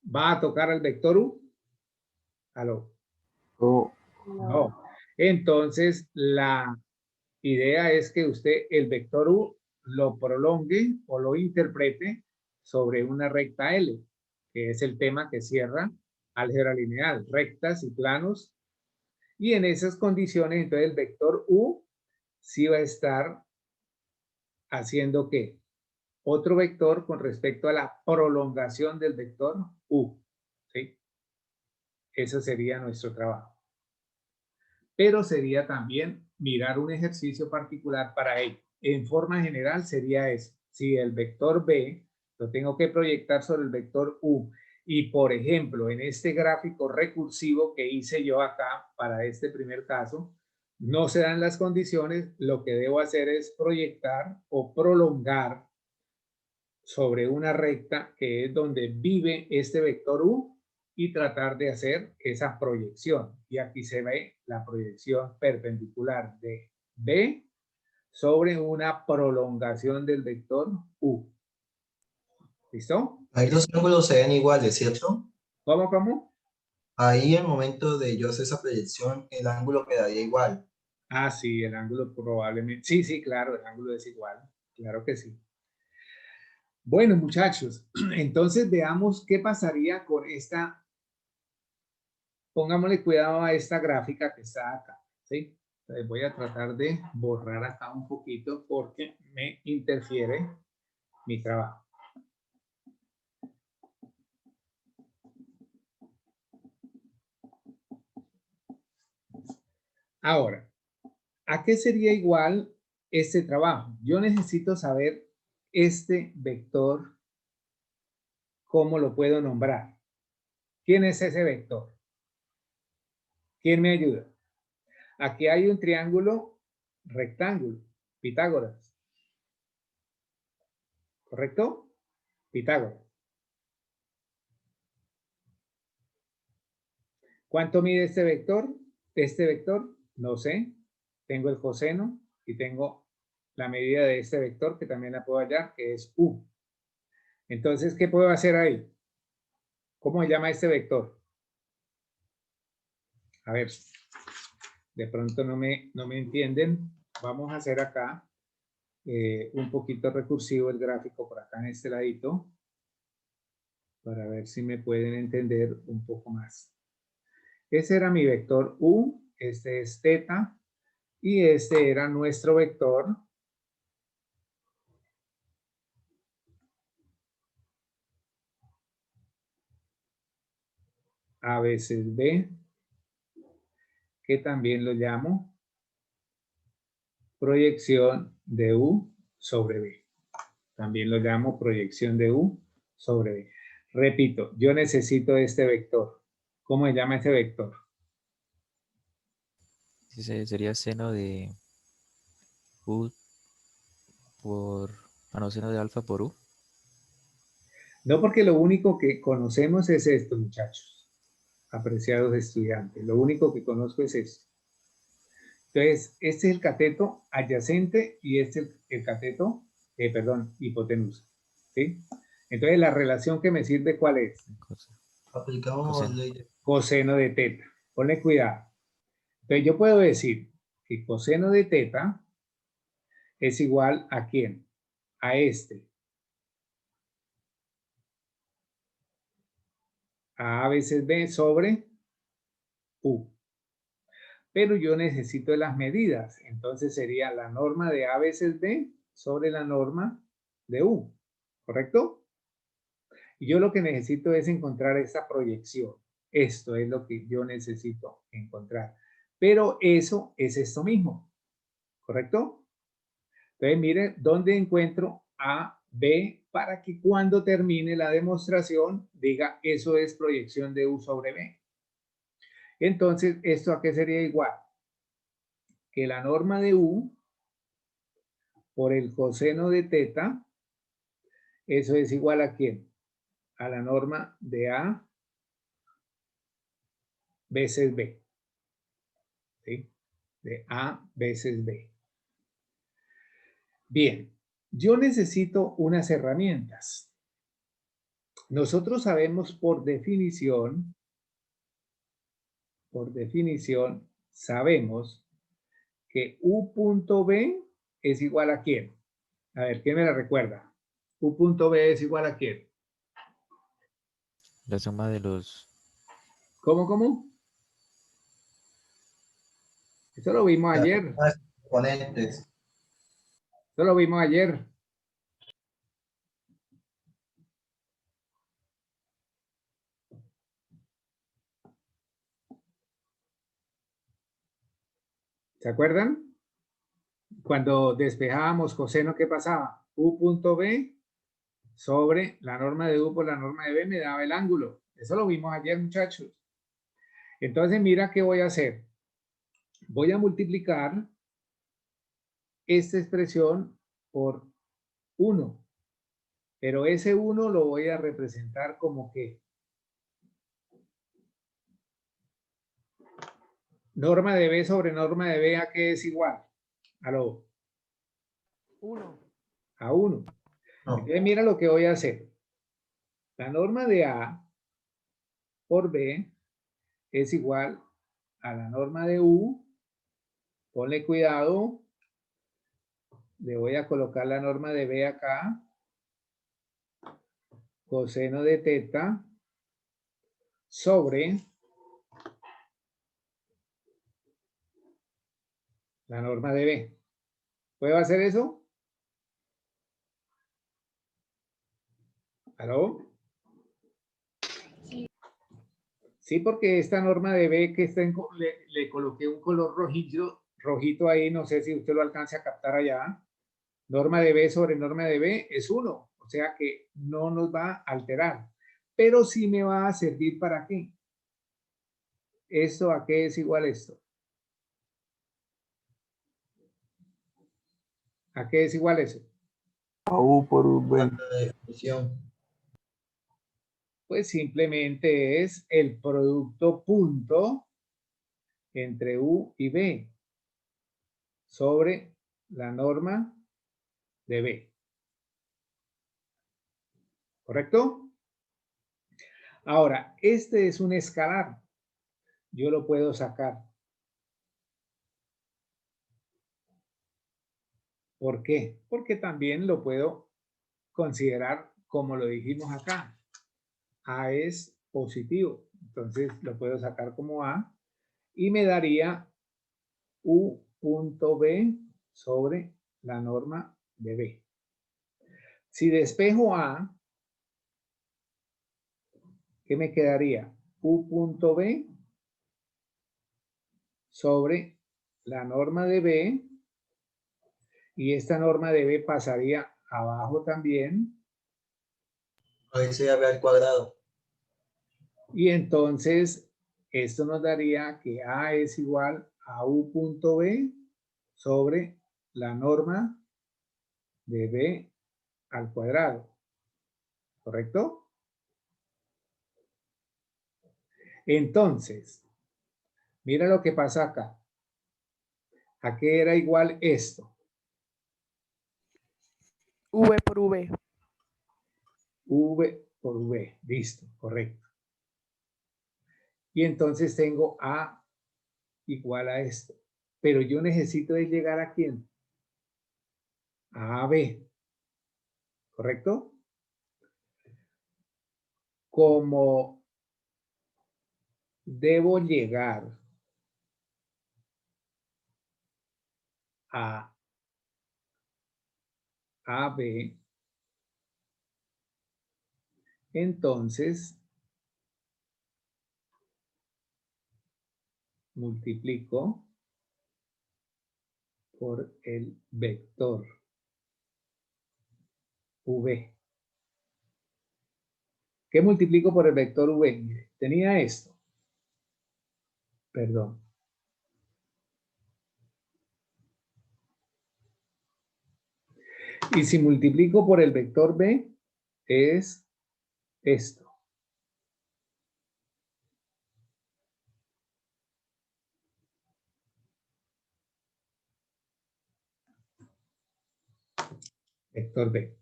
va a tocar al vector U? ¿Aló? No. No. Entonces, la idea es que usted el vector U lo prolongue o lo interprete sobre una recta L, que es el tema que cierra álgebra lineal, rectas y planos. Y en esas condiciones, entonces el vector U sí va a estar haciendo ¿qué? Otro vector con respecto a la prolongación del vector U. ¿Sí? Eso sería nuestro trabajo. Pero sería también mirar un ejercicio particular para ello. En forma general sería eso. Si el vector B lo tengo que proyectar sobre el vector U y, por ejemplo, en este gráfico recursivo que hice yo acá para este primer caso, no se dan las condiciones, lo que debo hacer es proyectar o prolongar sobre una recta que es donde vive este vector U y tratar de hacer esa proyección. Y aquí se ve la proyección perpendicular de B sobre una prolongación del vector U. ¿Listo? Ahí los ángulos se ven iguales, ¿cierto? ¿Cómo, cómo? Ahí al momento de yo hacer esa proyección, el ángulo quedaría igual. Ah, sí, el ángulo probablemente. Sí, sí, claro, el ángulo es igual. Claro que sí. Bueno, muchachos, entonces veamos qué pasaría con esta. Pongámosle cuidado a esta gráfica que está acá, ¿sí? Entonces voy a tratar de borrar acá un poquito porque me interfiere mi trabajo. Ahora, ¿a qué sería igual este trabajo? Yo necesito saber este vector, ¿cómo lo puedo nombrar? ¿Quién es ese vector? ¿Quién me ayuda? Aquí hay un triángulo rectángulo, Pitágoras. ¿Correcto? Pitágoras. ¿Cuánto mide este vector? Este vector, no sé. Tengo el coseno y tengo la medida de este vector que también la puedo hallar, que es U. Entonces, ¿qué puedo hacer ahí? ¿Cómo se llama este vector? A ver, de pronto no me entienden. Vamos a hacer acá un poquito recursivo el gráfico por acá en este ladito para ver si me pueden entender un poco más. Ese era mi vector U, este es teta, y este era nuestro vector A veces B, que también lo llamo proyección de U sobre B. También lo llamo proyección de U sobre B. Repito, yo necesito este vector. ¿Cómo se llama este vector? Sería seno de U por... Ah, no, seno de alfa por U. No, porque lo único que conocemos es esto, muchachos, apreciados estudiantes. Lo único que conozco es esto. Entonces, este es el cateto adyacente y este es el cateto, perdón, hipotenusa. ¿Sí? Entonces, la relación que me sirve, ¿cuál es? Aplicamos Coseno. ley de... Coseno de teta. Ponle cuidado. Entonces, yo puedo decir que coseno de teta es igual a ¿quién? A este. A veces B sobre U. Pero yo necesito las medidas. Entonces sería la norma de A veces B sobre la norma de U. ¿Correcto? Y yo lo que necesito es encontrar esa proyección. Esto es lo que yo necesito encontrar. Pero eso es esto mismo. ¿Correcto? Entonces, miren dónde encuentro A, B, para que cuando termine la demostración diga eso es proyección de U sobre B. Entonces, ¿esto a qué sería igual? Que la norma de U por el coseno de teta, eso es igual a ¿quién? A la norma de A veces B. ¿Sí? De A veces B. Bien, yo necesito unas herramientas. Nosotros sabemos por definición, sabemos que U punto B es igual a ¿quién? A ver, ¿quién me la recuerda? U punto B es igual a ¿quién? La suma de los... ¿Cómo? Eso lo vimos ayer. Las exponentes. Eso lo vimos ayer. ¿Se acuerdan? Cuando despejábamos coseno, ¿qué pasaba? U punto B sobre la norma de U por la norma de B me daba el ángulo. Eso lo vimos ayer, muchachos. Entonces, mira qué voy a hacer. Voy a multiplicar esta expresión por 1. Pero ese 1 lo voy a representar como que norma de B sobre norma de B, ¿a qué es igual? ¿Aló? 1. A 1. No. Entonces, mira lo que voy a hacer. La norma de A por B es igual a la norma de U. Ponle cuidado. Le voy a colocar la norma de B acá. Coseno de teta sobre la norma de B. ¿Puedo hacer eso? ¿Aló? Sí, porque esta norma de B que está le coloqué un color rojito ahí, no sé si usted lo alcanza a captar allá. Norma de B sobre norma de B es 1, o sea que no nos va a alterar, pero sí me va a servir ¿para qué? ¿Esto a qué es igual esto? ¿A qué es igual eso? A U por V. La definición. Pues simplemente es el producto punto entre U y B sobre la norma de B. ¿Correcto? Ahora, este es un escalar. Yo lo puedo sacar. ¿Por qué? Porque también lo puedo considerar como lo dijimos acá. A es positivo. Entonces lo puedo sacar como A y me daría U punto B sobre la norma de B. Si despejo A, ¿qué me quedaría? U punto B sobre la norma de B y esta norma de B pasaría abajo también A veces B al cuadrado. y entonces esto nos daría que A es igual a U punto B sobre la norma de B al cuadrado. ¿Correcto? Entonces, mira lo que pasa acá. ¿A qué era igual esto? V por V. V por V. Listo, correcto. Y entonces tengo A igual a esto. Pero yo necesito de llegar ¿a quién? A AB. ¿Correcto? Como debo llegar a AB, entonces multiplico por el vector V. ¿Qué multiplico por el vector V? Mire, tenía esto. Perdón. Y si multiplico por el vector B, es esto. Vector B.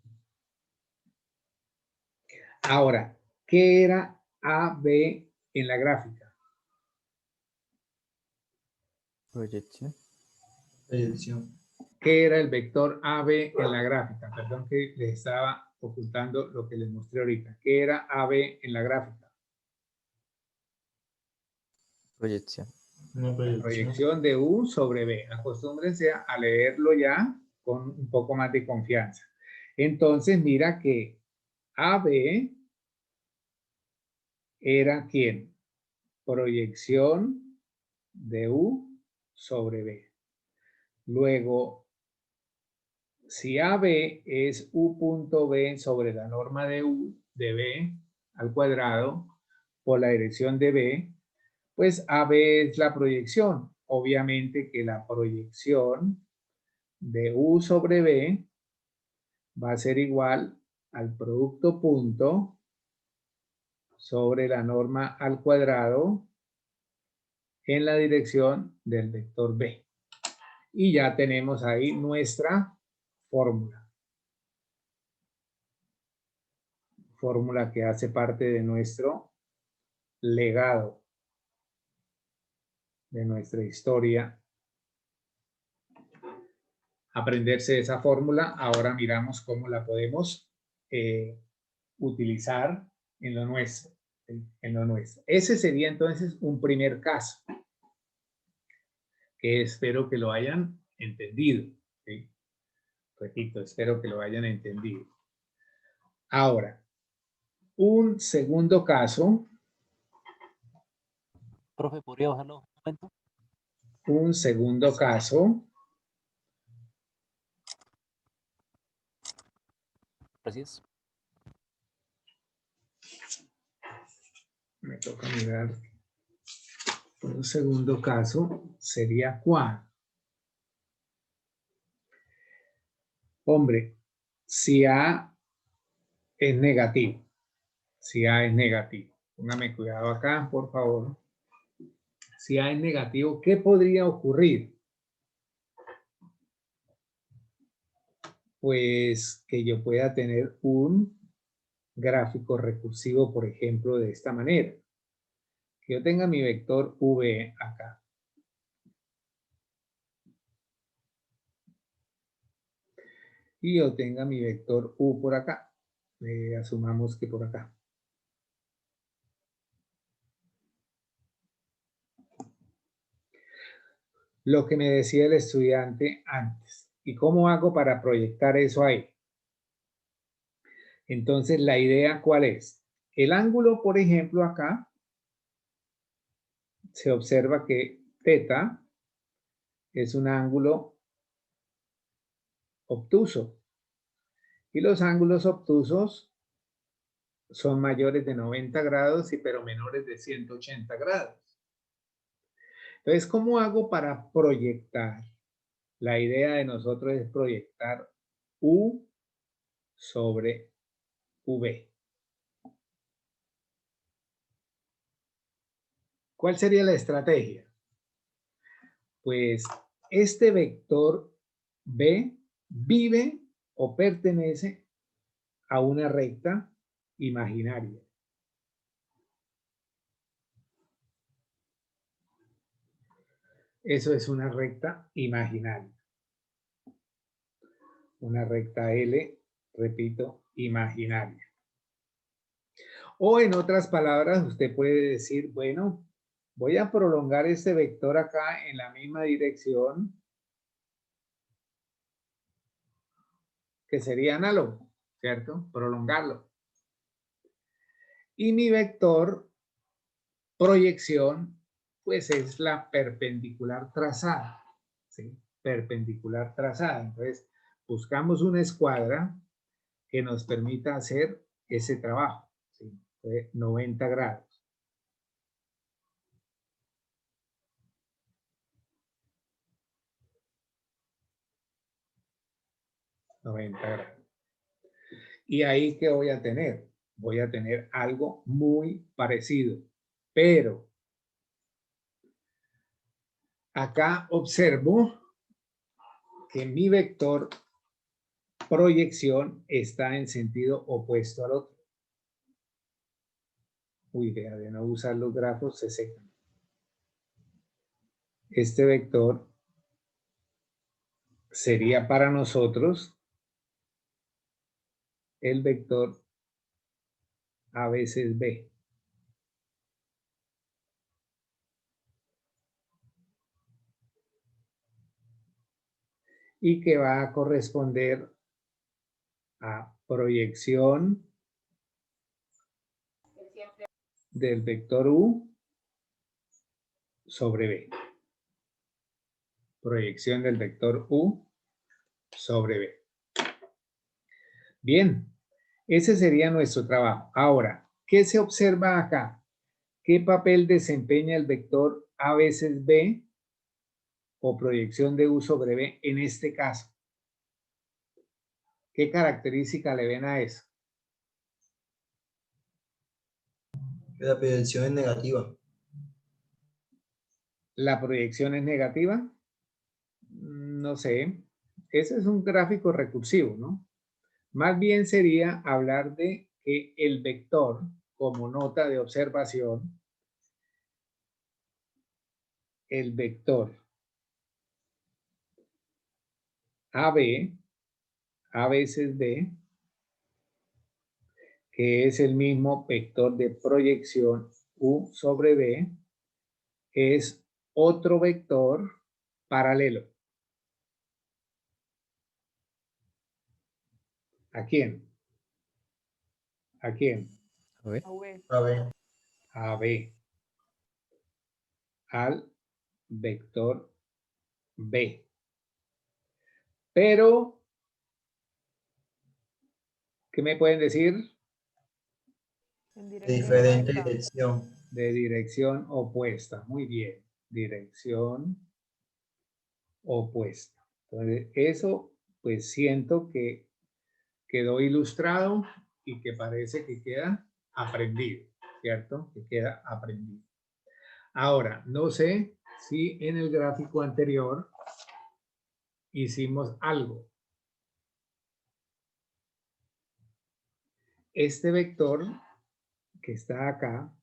Ahora, ¿qué era AB en la gráfica? Proyección. Proyección. ¿Qué era el vector AB en la gráfica? Perdón que les estaba ocultando lo que les mostré ahorita. ¿Qué era AB en la gráfica? Proyección. Una La proyección. proyección de U sobre B. Acostúmbrense a leerlo ya con un poco más de confianza. Entonces, mira que AB era ¿quién? Proyección de U sobre B. Luego, si AB es U punto B sobre la norma de U de B al cuadrado por la dirección de B, pues AB es la proyección. Obviamente que la proyección de U sobre B va a ser igual al producto punto sobre la norma al cuadrado en la dirección del vector B. Y ya tenemos ahí nuestra fórmula. Fórmula que hace parte de nuestro legado, de nuestra historia. Aprenderse esa fórmula, ahora miramos cómo la podemos utilizar en lo nuestro. En lo nuestro. Ese sería entonces un primer caso, que espero que lo hayan entendido. ¿Sí? Repito, espero que lo hayan entendido. Ahora, un segundo caso. Profe, ¿podría bajarlo un momento? Un segundo caso. Gracias. Me toca mirar. Un segundo caso sería ¿cuál? Hombre, si A es negativo. Si A es negativo. Póngame cuidado acá, por favor. Si A es negativo, ¿qué podría ocurrir? Pues que yo pueda tener un gráfico recursivo, por ejemplo, de esta manera. Que yo tenga mi vector V acá. Y yo tenga mi vector U por acá. Asumamos que por acá. Lo que me decía el estudiante antes. ¿Y cómo hago para proyectar eso ahí? Entonces, la idea, ¿cuál es? El ángulo, por ejemplo, acá, se observa que θ es un ángulo obtuso. Y los ángulos obtusos son mayores de 90 grados, pero menores de 180 grados. Entonces, ¿cómo hago para proyectar? La idea de nosotros es proyectar U sobre V. ¿Cuál sería la estrategia? Pues este vector B vive o pertenece a una recta imaginaria. Eso es una recta imaginaria. Una recta L, repito, imaginaria. O en otras palabras, usted puede decir, bueno, voy a prolongar este vector acá en la misma dirección que sería análogo, ¿cierto? Prolongarlo. Y mi vector proyección, pues es la perpendicular trazada, ¿sí? Perpendicular trazada. Entonces, buscamos una escuadra que nos permita hacer ese trabajo, ¿sí? De 90 grados. 90 grados. ¿Y ahí qué voy a tener? Voy a tener algo muy parecido, pero acá observo que mi vector proyección está en sentido opuesto al otro. Uy, vea, de no usar los grafos se secan. Este vector sería para nosotros el vector a veces b. Y que va a corresponder a proyección del vector u sobre b. Proyección del vector u sobre b. Bien, ese sería nuestro trabajo. Ahora, ¿qué se observa acá? ¿Qué papel desempeña el vector a veces b o proyección de u sobre b en este caso? ¿Qué característica le ven a eso? La proyección es negativa. ¿La proyección es negativa? No sé. Ese es un gráfico recursivo, ¿no? Más bien sería hablar de que el vector, como nota de observación, el vector AB, a veces B, que es el mismo vector de proyección U sobre B, es otro vector paralelo. ¿A quién? ¿A quién? A ver. A V. A ver, A B. Al vector B. Pero, ¿qué me pueden decir? En de dirección diferente opuesta. dirección. De dirección opuesta. Muy bien. Dirección opuesta. Entonces, eso, pues siento que quedó ilustrado y que parece que queda aprendido, ¿cierto? Que queda aprendido. Ahora, no sé si en el gráfico anterior hicimos algo. Este vector que está acá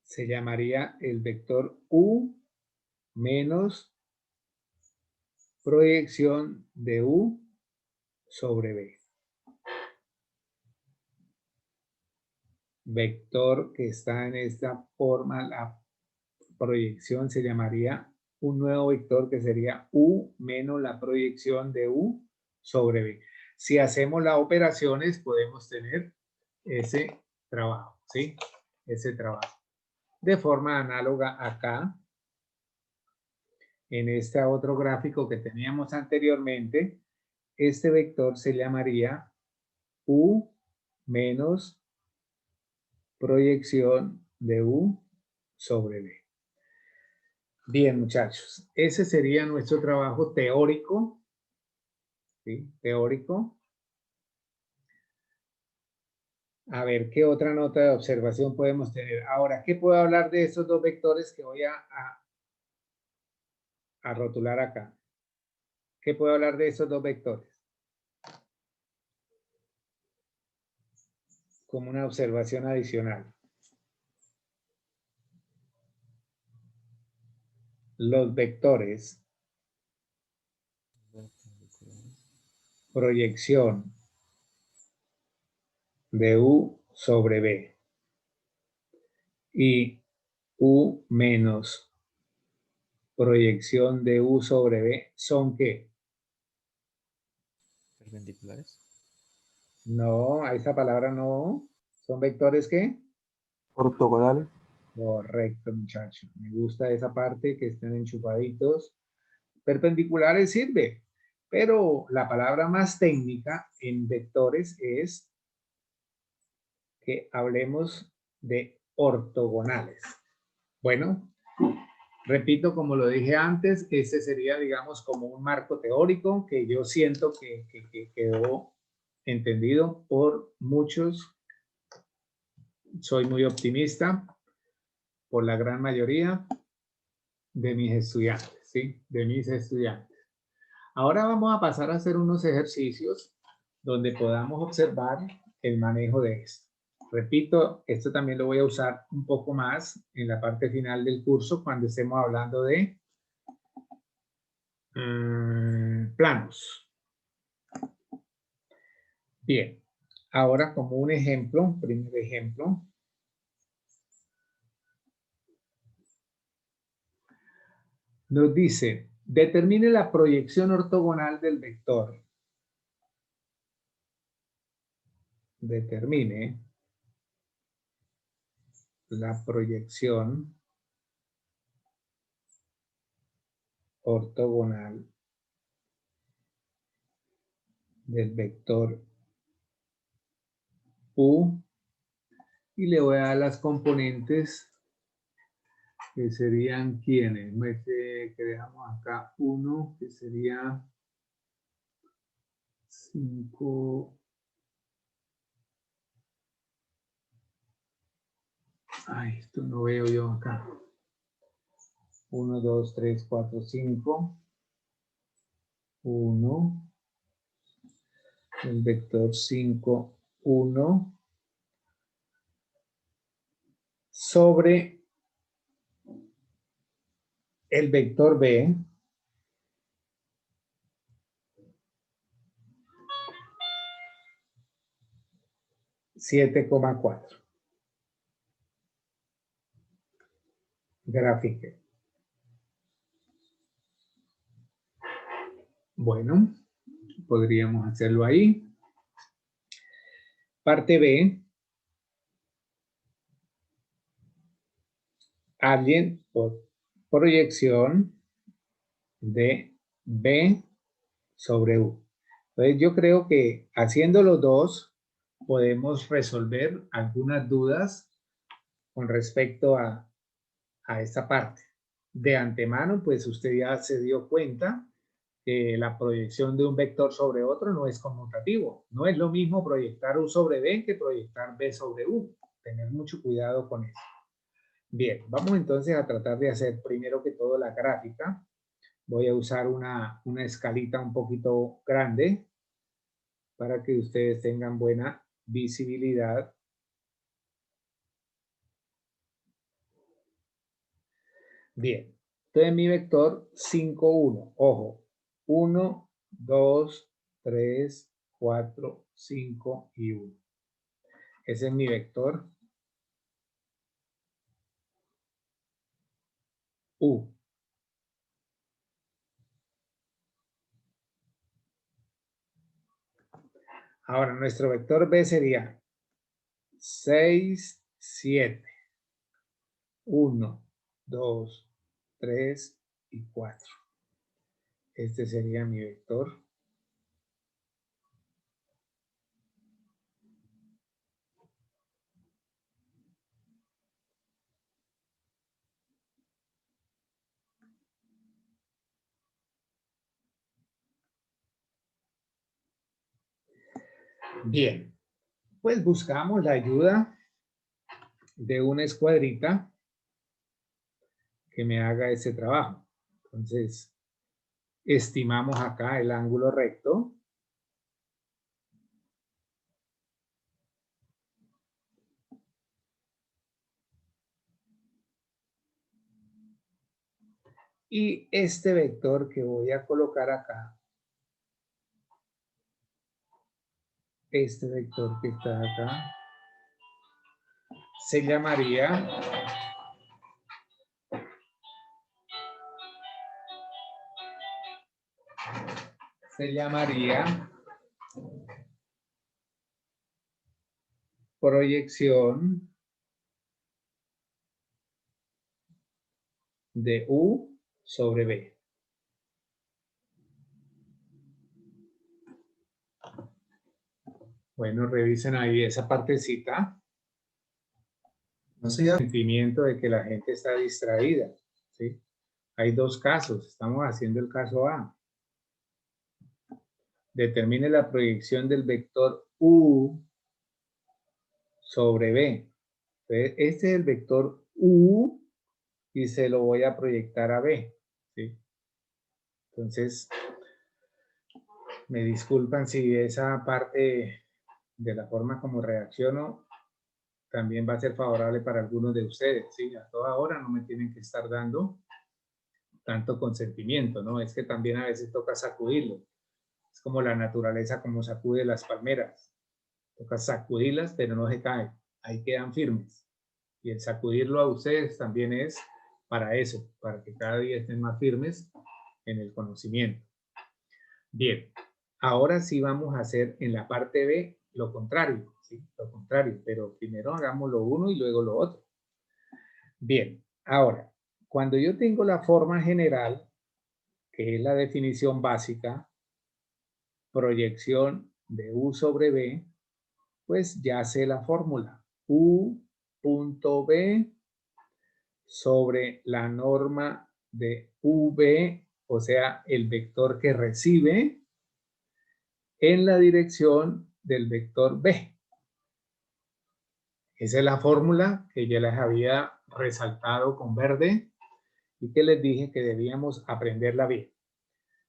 se llamaría el vector U menos proyección de U sobre B. Vector que está en esta forma, la proyección se llamaría un nuevo vector que sería U menos la proyección de U sobre B. Si hacemos las operaciones podemos tener ese trabajo, ¿sí? Ese trabajo. De forma análoga acá, en este otro gráfico que teníamos anteriormente, este vector se llamaría U menos proyección de U sobre B. Bien, muchachos, ese sería nuestro trabajo teórico, ¿sí? Teórico. A ver, ¿qué otra nota de observación podemos tener? Ahora, ¿qué puedo hablar de estos dos vectores que voy a rotular acá? ¿Qué puedo hablar de estos dos vectores? Como una observación adicional. Los vectores, proyección de U sobre B y U menos proyección de U sobre B, ¿son qué? Perpendiculares. No, a esa palabra no. ¿Son vectores qué? Ortogonales. Correcto, muchachos. Me gusta esa parte, que estén enchufaditos. Perpendiculares sirve, pero la palabra más técnica en vectores es que hablemos de ortogonales. Bueno, repito, como lo dije antes, este sería, digamos, como un marco teórico que yo siento que quedó entendido por muchos. Soy muy optimista por la gran mayoría de mis estudiantes. ¿sí? De mis estudiantes. Ahora vamos a pasar a hacer unos ejercicios donde podamos observar el manejo de esto. Repito, esto también lo voy a usar un poco más en la parte final del curso cuando estemos hablando de planos. Bien, ahora como un ejemplo, primer ejemplo. Nos dice, determine la proyección ortogonal del vector. Determine la proyección ortogonal del vector U y le voy a dar las componentes que serían ¿quiénes? Que dejamos acá 1, que sería 5. Ay, esto no veo yo acá. 1, 2, 3, 4, 5. 1. El vector 5, 1. Sobre el vector B. $7,4. Grafique. Bueno, podríamos hacerlo ahí. Parte B. Alguien por proyección de B sobre U. Entonces yo creo que haciendo los dos podemos resolver algunas dudas con respecto a esta parte. De antemano, pues usted ya se dio cuenta que la proyección de un vector sobre otro no es conmutativo. No es lo mismo proyectar U sobre B que proyectar B sobre U. Tener mucho cuidado con eso. Bien, vamos entonces a tratar de hacer primero que todo la gráfica. Voy a usar una escalita un poquito grande para que ustedes tengan buena visibilidad. Bien, entonces mi vector 5, 1. Ojo, 1, 2, 3, 4, 5 y 1. Ese es mi vector U. Ahora, nuestro vector B sería 6, 7. 1, 2, 3 y 4. Este sería mi vector. Bien, pues buscamos la ayuda de una escuadrita que me haga ese trabajo. Entonces, estimamos acá el ángulo recto. Y este vector que voy a colocar acá, este vector que está acá, se llamaría proyección de U sobre B. Bueno, revisen ahí esa partecita. No sé ya. Sentimiento de que la gente está distraída, ¿sí? Hay dos casos, estamos haciendo el caso A. Determine la proyección del vector U sobre B. Entonces, este es el vector U y se lo voy a proyectar a B, ¿sí? Entonces, me disculpan si esa parte de la forma como reacciono también va a ser favorable para algunos de ustedes, ¿sí? A toda hora no me tienen que estar dando tanto consentimiento, ¿no? Es que también a veces toca sacudirlo. Es como la naturaleza como sacude las palmeras. Toca sacudirlas, pero no se caen. Ahí quedan firmes. Y el sacudirlo a ustedes también es para eso, para que cada día estén más firmes en el conocimiento. Bien, ahora sí vamos a hacer en la parte B lo contrario, ¿sí? Lo contrario, pero primero hagamos lo uno y luego lo otro. Bien, ahora, cuando yo tengo la forma general, que es la definición básica, proyección de U sobre B, pues ya sé la fórmula. U punto B sobre la norma de UB, o sea, el vector que recibe, en la dirección del vector B. Esa es la fórmula que ya les había resaltado con verde y que les dije que debíamos aprenderla bien.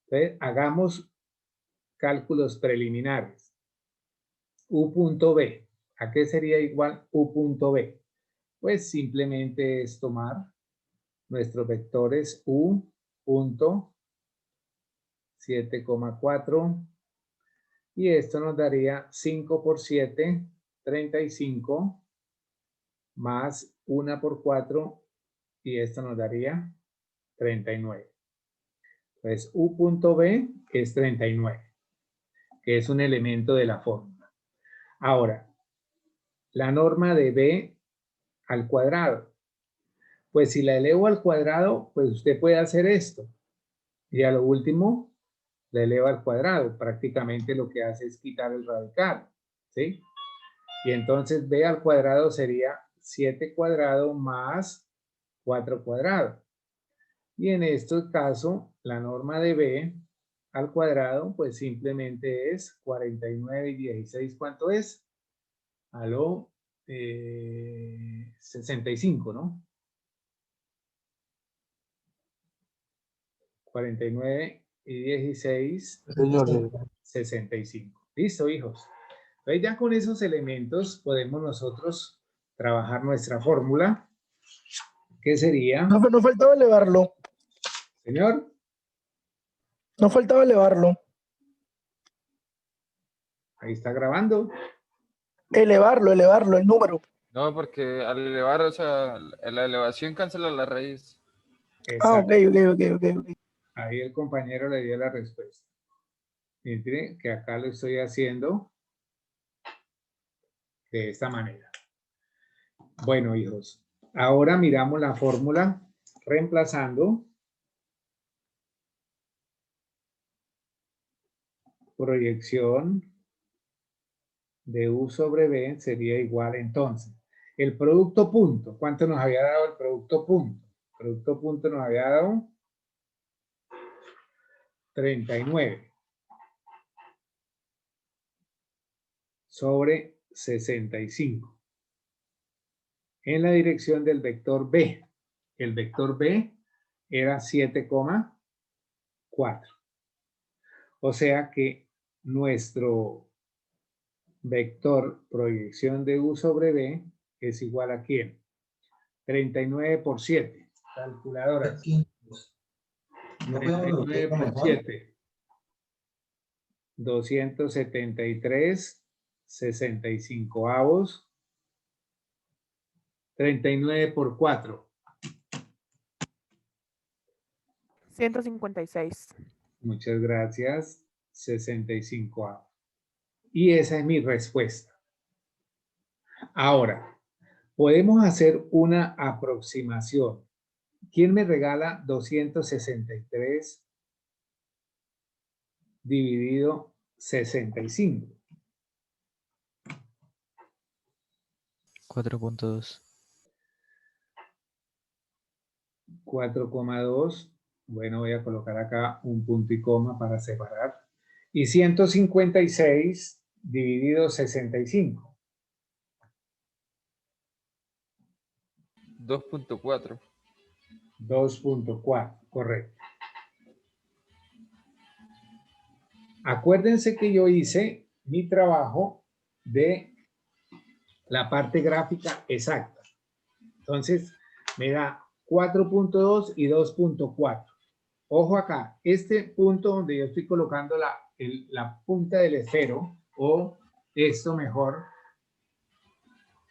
Entonces, hagamos cálculos preliminares. U punto B. ¿A qué sería igual U punto B? Pues simplemente es tomar nuestros vectores U punto 7,4 y esto nos daría 5 por 7, 35 más 1 por 4 y esto nos daría 39. Entonces U punto B es 39, que es un elemento de la fórmula. Ahora, la norma de B al cuadrado. Pues si la elevo al cuadrado, pues usted puede hacer esto. Y a lo último, la eleva al cuadrado. Prácticamente lo que hace es quitar el radical, ¿sí? Y entonces B al cuadrado sería 7 cuadrado más 4 cuadrado. Y en este caso, la norma de B al cuadrado, pues simplemente es 49 y 16. ¿Cuánto es? Aló, 65, ¿no? 49 y 16, Señor, 65. Listo, hijos. Entonces ya con esos elementos podemos nosotros trabajar nuestra fórmula, que sería, No, no faltaba elevarlo. señor, No faltaba elevarlo. ahí está grabando. Elevarlo, el número. No, porque al elevar, o sea, la elevación cancela la raíz. Ah, ok, Exacto. ok. Ahí el compañero le dio la respuesta. Miren que acá lo estoy haciendo de esta manera. Bueno, hijos, ahora miramos la fórmula reemplazando proyección de U sobre B sería igual entonces. El producto punto, ¿cuánto nos había dado el producto punto? El producto punto nos había dado 39 sobre 65. En la dirección del vector B. El vector B era 7,4. O sea que nuestro vector proyección de U sobre B es igual a ¿quién? 39 por 7. Calculadoras. Aquí, no podemos 39 reducirlo por mejor. 7. 273, 65 avos. 39 por 4. 156. Muchas gracias. 65 avos. Y esa es mi respuesta. Ahora, podemos hacer una aproximación. ¿Quién me regala 263 dividido 65? 4.2. 4,2. Bueno, voy a colocar acá un punto y coma para separar. Y 156 dividido 65. 2.4. 2,4. Correcto. Acuérdense que yo hice mi trabajo de la parte gráfica exacta. Entonces, me da 4.2 y 2.4. Ojo acá, este punto donde yo estoy colocando la punta del esfero, o esto mejor,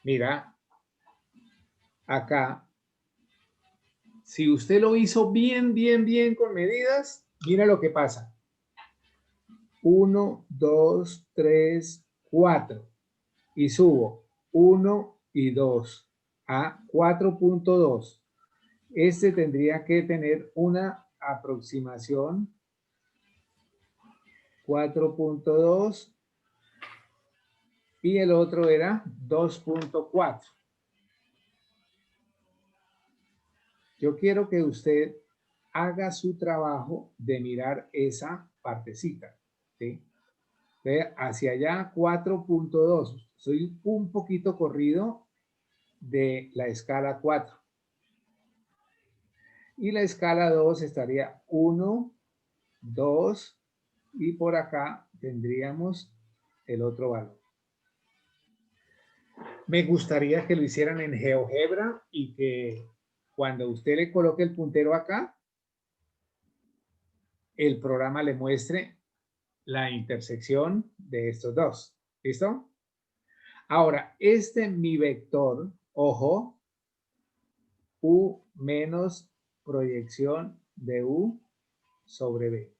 mira, acá, si usted lo hizo bien, bien, bien con medidas, mira lo que pasa. 1, 2, 3, 4. Y subo 1 y 2 a 4.2. Este tendría que tener una aproximación 4.2 y el otro era 2.4. Yo quiero que usted haga su trabajo de mirar esa partecita, ¿sí? Ve hacia allá 4.2. Soy un poquito corrido de la escala 4. Y la escala 2 estaría 1, 2 y por acá tendríamos el otro valor. Me gustaría que lo hicieran en GeoGebra y que cuando usted le coloque el puntero acá, el programa le muestre la intersección de estos dos. ¿Listo? Ahora, mi vector, ojo, U menos proyección de U sobre B.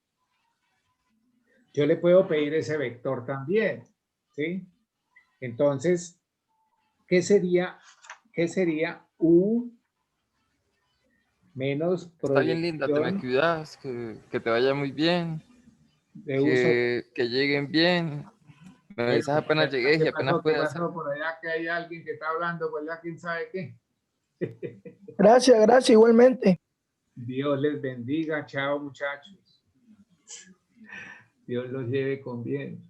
Yo le puedo pedir ese vector también, ¿sí? Entonces, ¿qué sería U menos Está bien linda, te me proyección cuidas, que te vaya muy bien, de U sobre que lleguen bien. Me B? avisas apenas llegues y apenas ¿Qué puedas. pasó por allá? Que hay alguien que está hablando por allá, quién sabe qué. Gracias, gracias, igualmente. Dios les bendiga, chao muchachos. Dios los lleve con bien.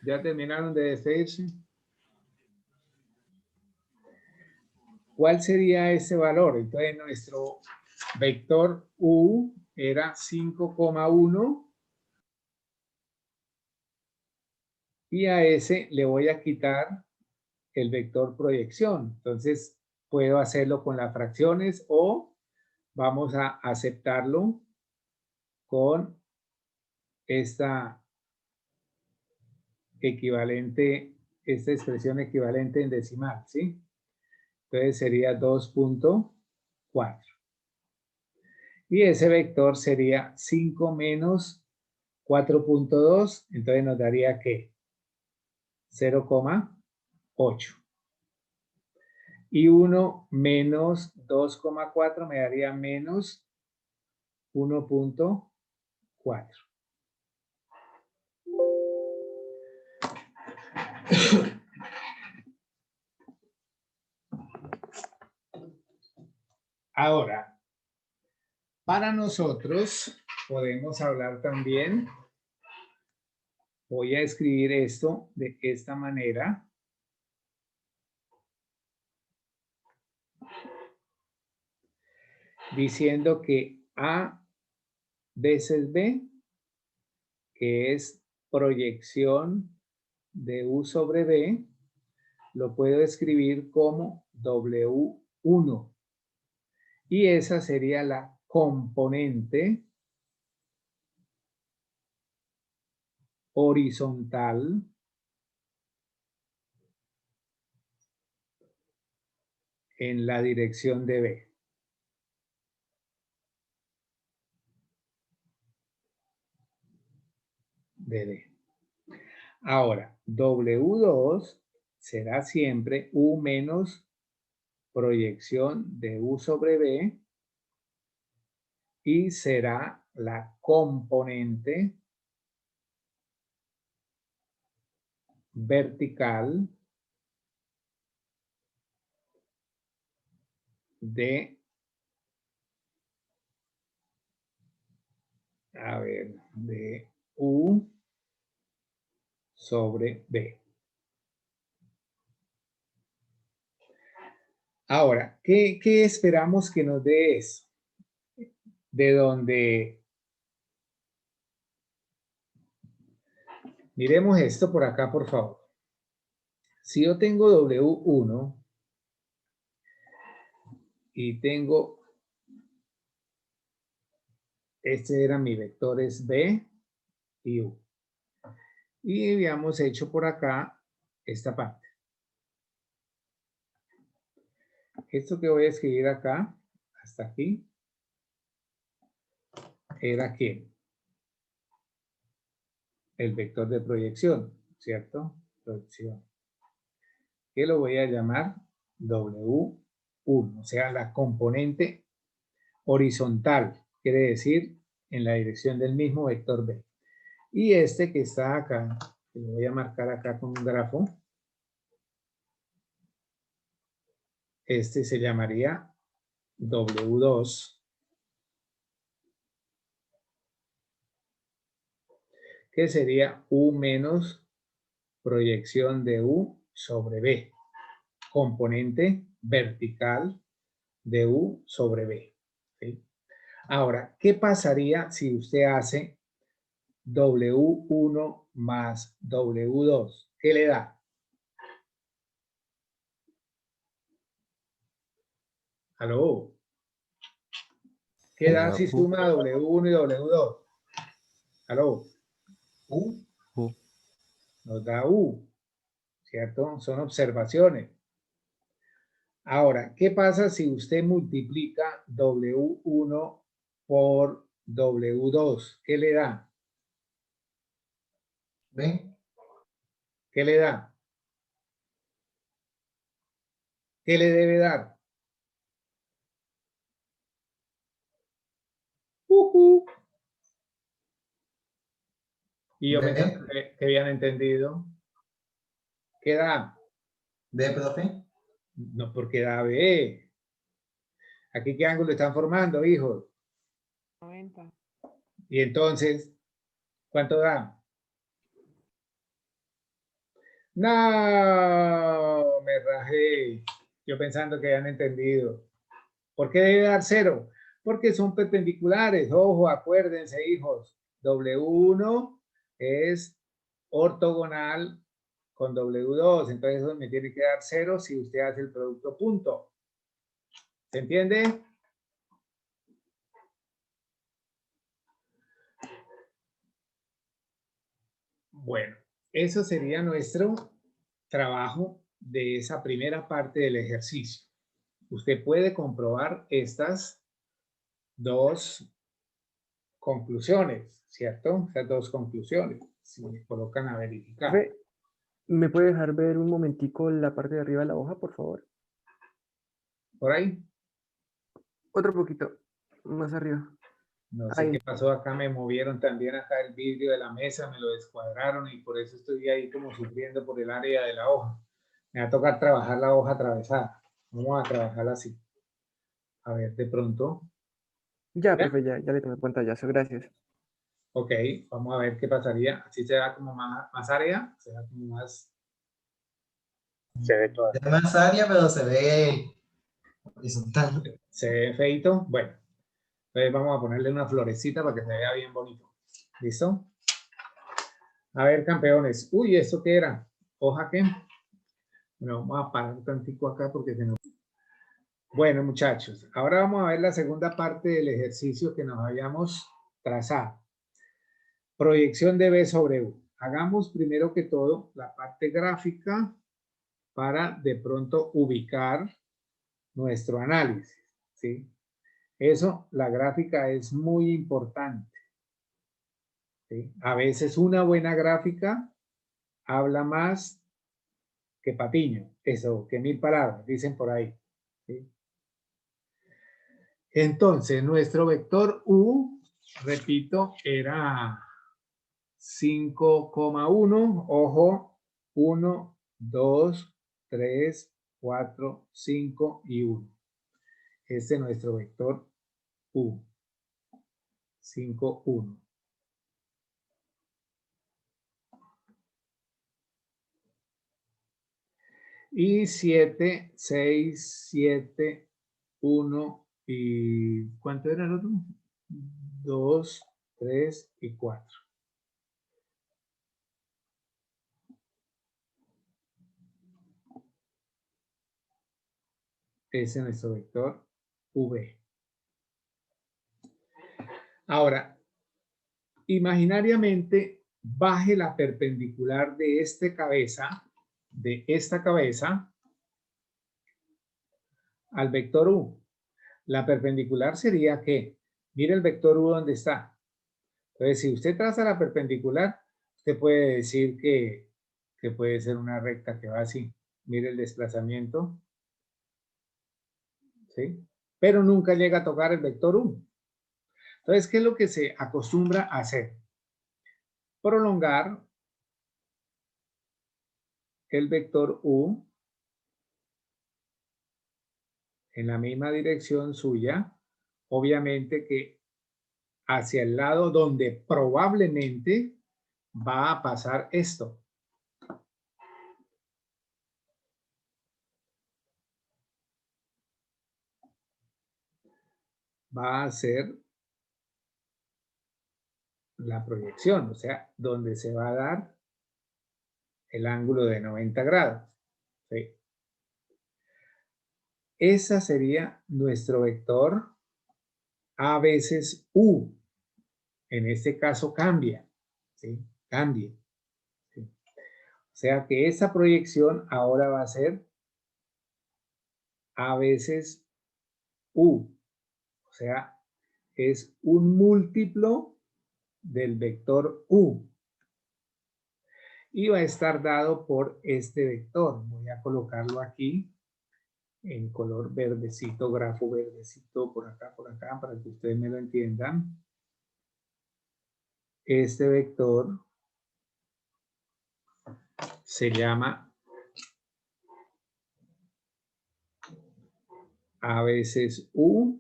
¿Ya terminaron de despedirse? ¿Cuál sería ese valor? Entonces nuestro vector U era 5,1 y a ese le voy a quitar el vector proyección. Entonces puedo hacerlo con las fracciones o vamos a aceptarlo con esta expresión equivalente en decimal, ¿sí? Entonces sería 2.4. Y ese vector sería 5 menos 4.2, entonces nos daría ¿qué? 0,8. Y 1 menos 2,4 me daría menos 1.4. Ahora, para nosotros podemos hablar también, voy a escribir esto de esta manera. Diciendo que A veces B, que es proyección de U sobre B, lo puedo escribir como W1. Y esa sería la componente horizontal en la dirección de B. De D. Ahora, W2 será siempre U menos proyección de U sobre B y será la componente vertical de U sobre B. Ahora, ¿qué esperamos que nos dé eso? De donde Miremos esto por acá, por favor. Si yo tengo W1 y tengo, este eran mis vectores B y U. Y habíamos hecho por acá esta parte. Esto que voy a escribir acá, hasta aquí, era ¿qué? El vector de proyección, ¿cierto? Proyección. Que lo voy a llamar W1, o sea, la componente horizontal, quiere decir en la dirección del mismo vector B. Y este que está acá, que lo voy a marcar acá con un grafo, este se llamaría W2, que sería U menos proyección de U sobre B, componente vertical de U sobre B. ¿Sí? Ahora, ¿qué pasaría si usted hace W1 más W2? ¿Qué le da? ¿Aló? ¿Qué da si suma W1 y W2? ¿Aló? U. U. Nos da U, ¿cierto? Son observaciones. Ahora, ¿qué pasa si usted multiplica W1 por W2? ¿Qué le da? B. ¿Qué le da? ¿Qué le debe dar? Y yo B. pensando que habían entendido. ¿Qué da? B, profe. No, porque da B. ¿Aquí qué ángulo están formando, hijos? 90. Y entonces, ¿cuánto da? No, me rajé. Yo pensando que habían entendido. ¿Por qué debe dar 0? Porque son perpendiculares. Ojo, acuérdense, hijos. W1 es ortogonal con W2. Entonces eso me tiene que dar 0 si usted hace el producto punto. ¿Se entiende? Bueno, eso sería nuestro trabajo de esa primera parte del ejercicio. Usted puede comprobar estas dos conclusiones, ¿cierto? Estas dos conclusiones, si me colocan a verificar. Profe, ¿me puede dejar ver un momentico la parte de arriba de la hoja, por favor? ¿Por ahí? Otro poquito, más arriba. No sé Ahí. qué pasó acá, me movieron también acá el vidrio de la mesa, me lo descuadraron y por eso estoy ahí como sufriendo por el área de la hoja. Me va a tocar trabajar la hoja atravesada. Vamos a trabajarla así. A ver, de pronto. Ya, ¿Ya? profe, ya le tomé pantallazo, gracias. Ok, vamos a ver qué pasaría. Así se da como más área, se da como más... Se ve todo. Es más área, pero se ve horizontal. Se ve feito. Bueno, entonces vamos a ponerle una florecita para que se vea bien bonito. ¿Listo? A ver, campeones. Uy, ¿esto qué era? ¿Hoja qué? Bueno, vamos a parar un tantico acá porque se nos... Bueno, muchachos, ahora vamos a ver la segunda parte del ejercicio que nos habíamos trazado. Proyección de B sobre U. Hagamos primero que todo la parte gráfica para de pronto ubicar nuestro análisis, ¿sí? Eso, la gráfica es muy importante, ¿sí? A veces una buena gráfica habla más que Patiño, eso, que 1000 palabras, dicen por ahí, ¿sí? Entonces, nuestro vector U, repito, era 5,1, ojo, 1, 2, 3, 4, 5 y 1. Este es nuestro vector U, 5, 1. Y 7, 6, 7, 1 y... ¿cuánto era el otro? 2, 3 y 4. Ese es nuestro vector V. Ahora, imaginariamente, baje la perpendicular de esta cabeza, al vector U. La perpendicular sería que, mire el vector U dónde está. Entonces, si usted traza la perpendicular, usted puede decir que puede ser una recta que va así. Mire el desplazamiento. ¿Sí? Pero nunca llega a tocar el vector U. Entonces, ¿qué es lo que se acostumbra a hacer? Prolongar el vector U en la misma dirección suya, obviamente que hacia el lado donde probablemente va a pasar esto. Va a ser la proyección, o sea, donde se va a dar el ángulo de 90 grados. ¿Sí? Esa sería nuestro vector a veces U. En este caso cambia. ¿Sí? Cambia. ¿Sí? O sea que esa proyección ahora va a ser a veces U. O sea, es un múltiplo del vector U. Y va a estar dado por este vector. Voy a colocarlo aquí en color verdecito, grafo verdecito, por acá, para que ustedes me lo entiendan. Este vector se llama a veces U,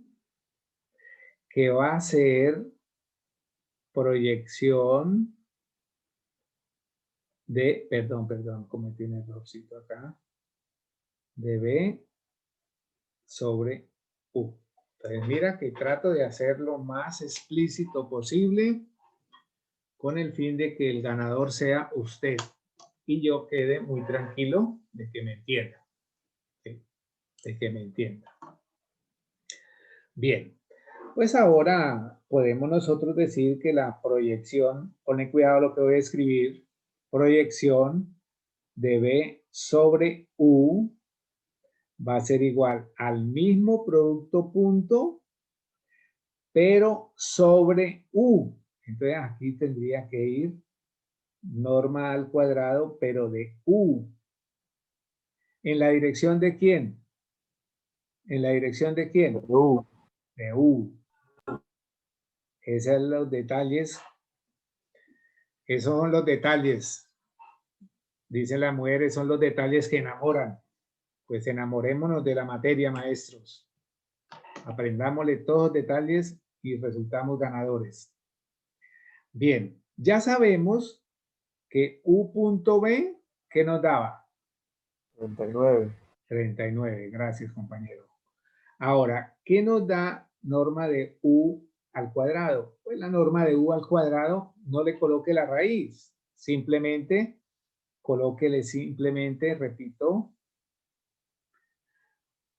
que va a ser proyección de, perdón, cometí un errorcito acá, de B sobre U. Entonces mira que trato de hacerlo más explícito posible con el fin de que el ganador sea usted y yo quede muy tranquilo de que me entienda. ¿Sí? De que me entienda. Bien, pues ahora podemos nosotros decir que la proyección, pone cuidado a lo que voy a escribir, proyección de B sobre U va a ser igual al mismo producto punto, pero sobre U. Entonces aquí tendría que ir norma al cuadrado, pero de U. ¿En la dirección de quién? ¿En la dirección de quién? U. De U. Esos son los detalles. Esos son los detalles. Dicen las mujeres, son los detalles que enamoran. Pues enamorémonos de la materia, maestros. Aprendámosle todos los detalles y resultamos ganadores. Bien, ya sabemos que U.B, ¿qué nos daba? 39. 39, gracias compañero. Ahora, ¿qué nos da norma de U al cuadrado? Pues la norma de U al cuadrado no le coloque la raíz, simplemente colóquele repito,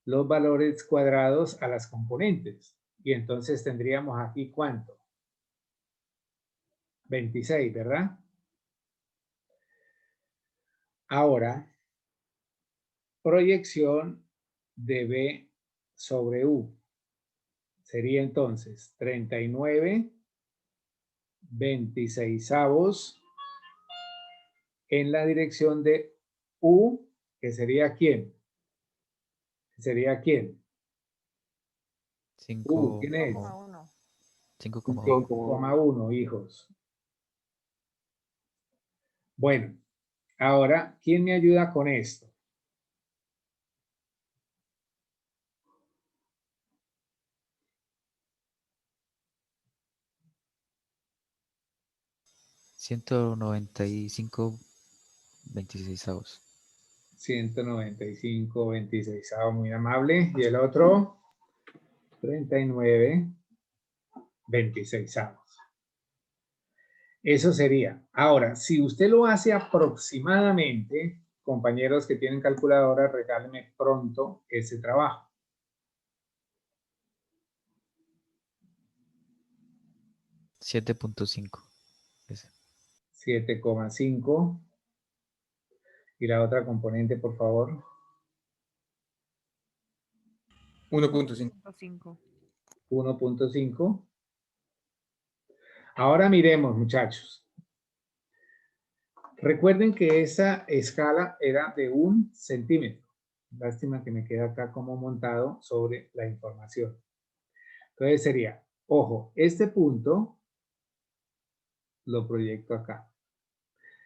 los valores cuadrados a las componentes. Y entonces tendríamos aquí ¿cuánto? 26, ¿verdad? Ahora, proyección de B sobre U. Sería entonces 39 26avos en la dirección de U, que sería ¿quién? ¿Sería quién? 5, ¿Quién es? 5,1. 5,1, hijos. Bueno, ahora, ¿quién me ayuda con esto? $195 26avos. 195 26avos, muy amable. Y el otro, 39 26avos. Eso sería. Ahora, si usted lo hace aproximadamente, compañeros que tienen calculadora, regálenme pronto ese trabajo. 7.5. Ese. 7,5. Y la otra componente, por favor. 1.5. 1.5. Ahora miremos, muchachos. Recuerden que esa escala era de 1 centímetro. Lástima que me queda acá como montado sobre la información. Entonces sería, ojo, este punto lo proyecto acá.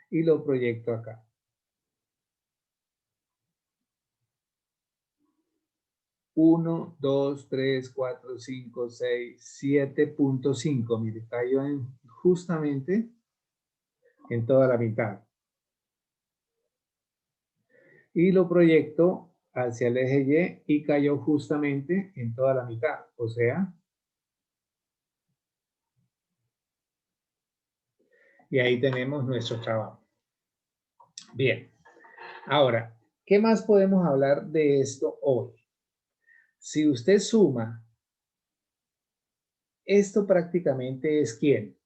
Y lo proyecto acá. Uno, 2, 3, 4, 5, 6, 7.5. Mire, cayó justamente en toda la mitad. Y lo proyecto hacia el eje Y y cayó justamente en toda la mitad. O sea, y ahí tenemos nuestro trabajo. Bien. Ahora, ¿qué más podemos hablar de esto hoy? Si usted suma, esto prácticamente es ¿quién?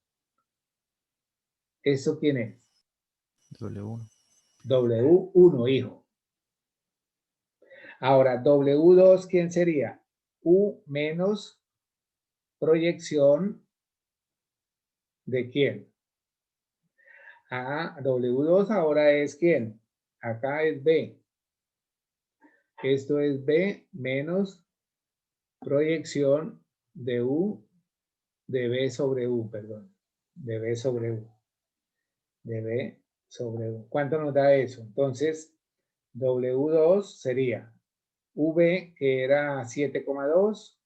¿Eso quién es? W1. W1, hijo. Ahora, W2, ¿quién sería? U menos proyección ¿de quién? Ah, W2 ahora es ¿quién? Acá es B. Esto es B menos proyección de U, de B sobre U, perdón. De B sobre U. De B sobre U. ¿Cuánto nos da eso? Entonces, W2 sería V, que era 7,2,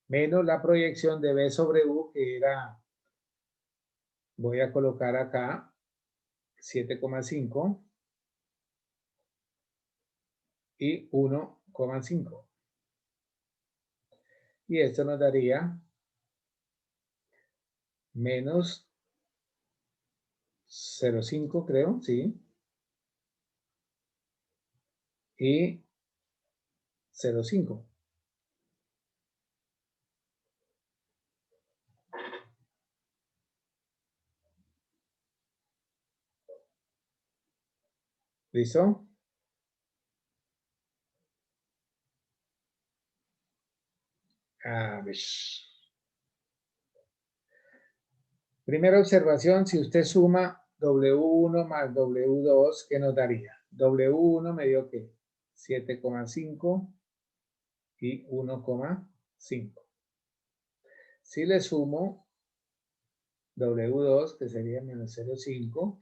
menos la proyección de B sobre U, que era, voy a colocar acá, 7,5 y 1,5. Y esto nos daría menos 0,5, creo, ¿sí? Y 0,5. ¿Listo? A ver. Primera observación, si usted suma W1 más W2, ¿qué nos daría? W1 me dio ¿qué? 7,5 y 1,5. Si le sumo W2, que sería menos 0,5,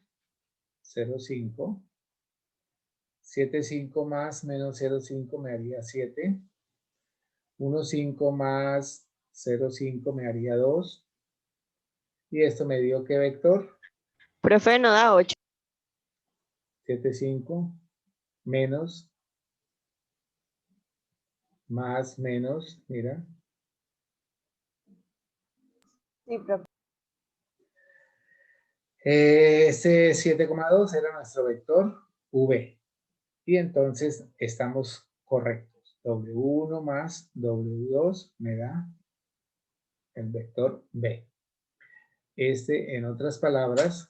0,5, 7,5 más menos 0,5 me haría 7, 1,5 más 0,5 me haría 2, y esto me dio ¿qué vector? Profe, no da 8. 7,5 menos, más, menos, mira. Sí, profe. Ese 7,2 era nuestro vector V. Y entonces estamos correctos. W1 más W2 me da el vector B. Este, en otras palabras,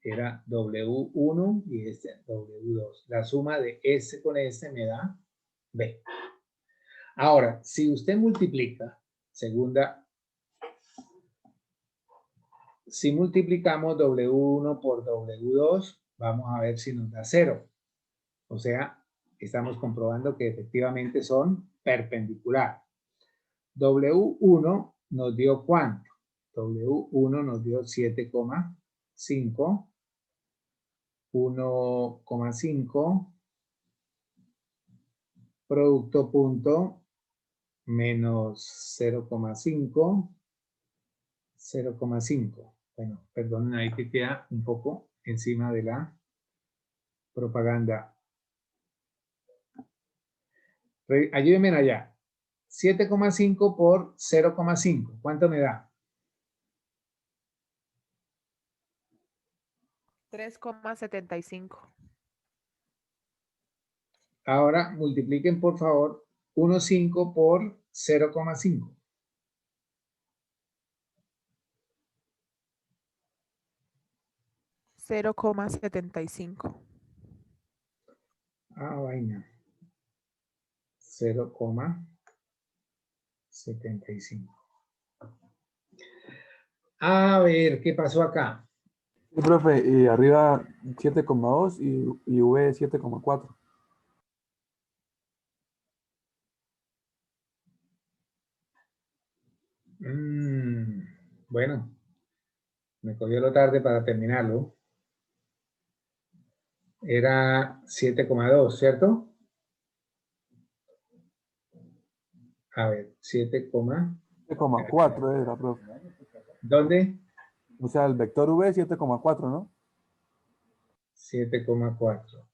era W1 y este W2. La suma de S con S me da B. Ahora, si usted multiplica, si multiplicamos W1 por W2, vamos a ver si nos da 0. O sea, estamos comprobando que efectivamente son perpendiculares. W1 nos dio ¿cuánto? W1 nos dio 7,5, 1,5, producto punto, menos 0,5, 0,5. Bueno, perdonen ahí que queda un poco encima de la propaganda. Ayúdenme allá. 7,5 por 0,5. ¿Cuánto me da? 3,75. Ahora multipliquen por favor 1,5 por 0,5. 0,75. Ah, vaina. 0,75. A ver, ¿qué pasó acá? Sí, profe, y arriba 7,2 y V 7,4. Bueno, me cogió lo tarde para terminarlo. Era 7,2, ¿cierto? A ver, 7,4 era, profe. ¿Dónde? O sea, el vector V 7,4, ¿no? 7,4.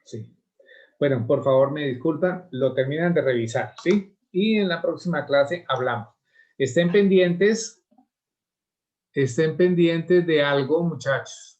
Sí. Bueno, por favor, me disculpan, lo terminan de revisar, ¿sí? Y en la próxima clase hablamos. Estén pendientes de algo, muchachos.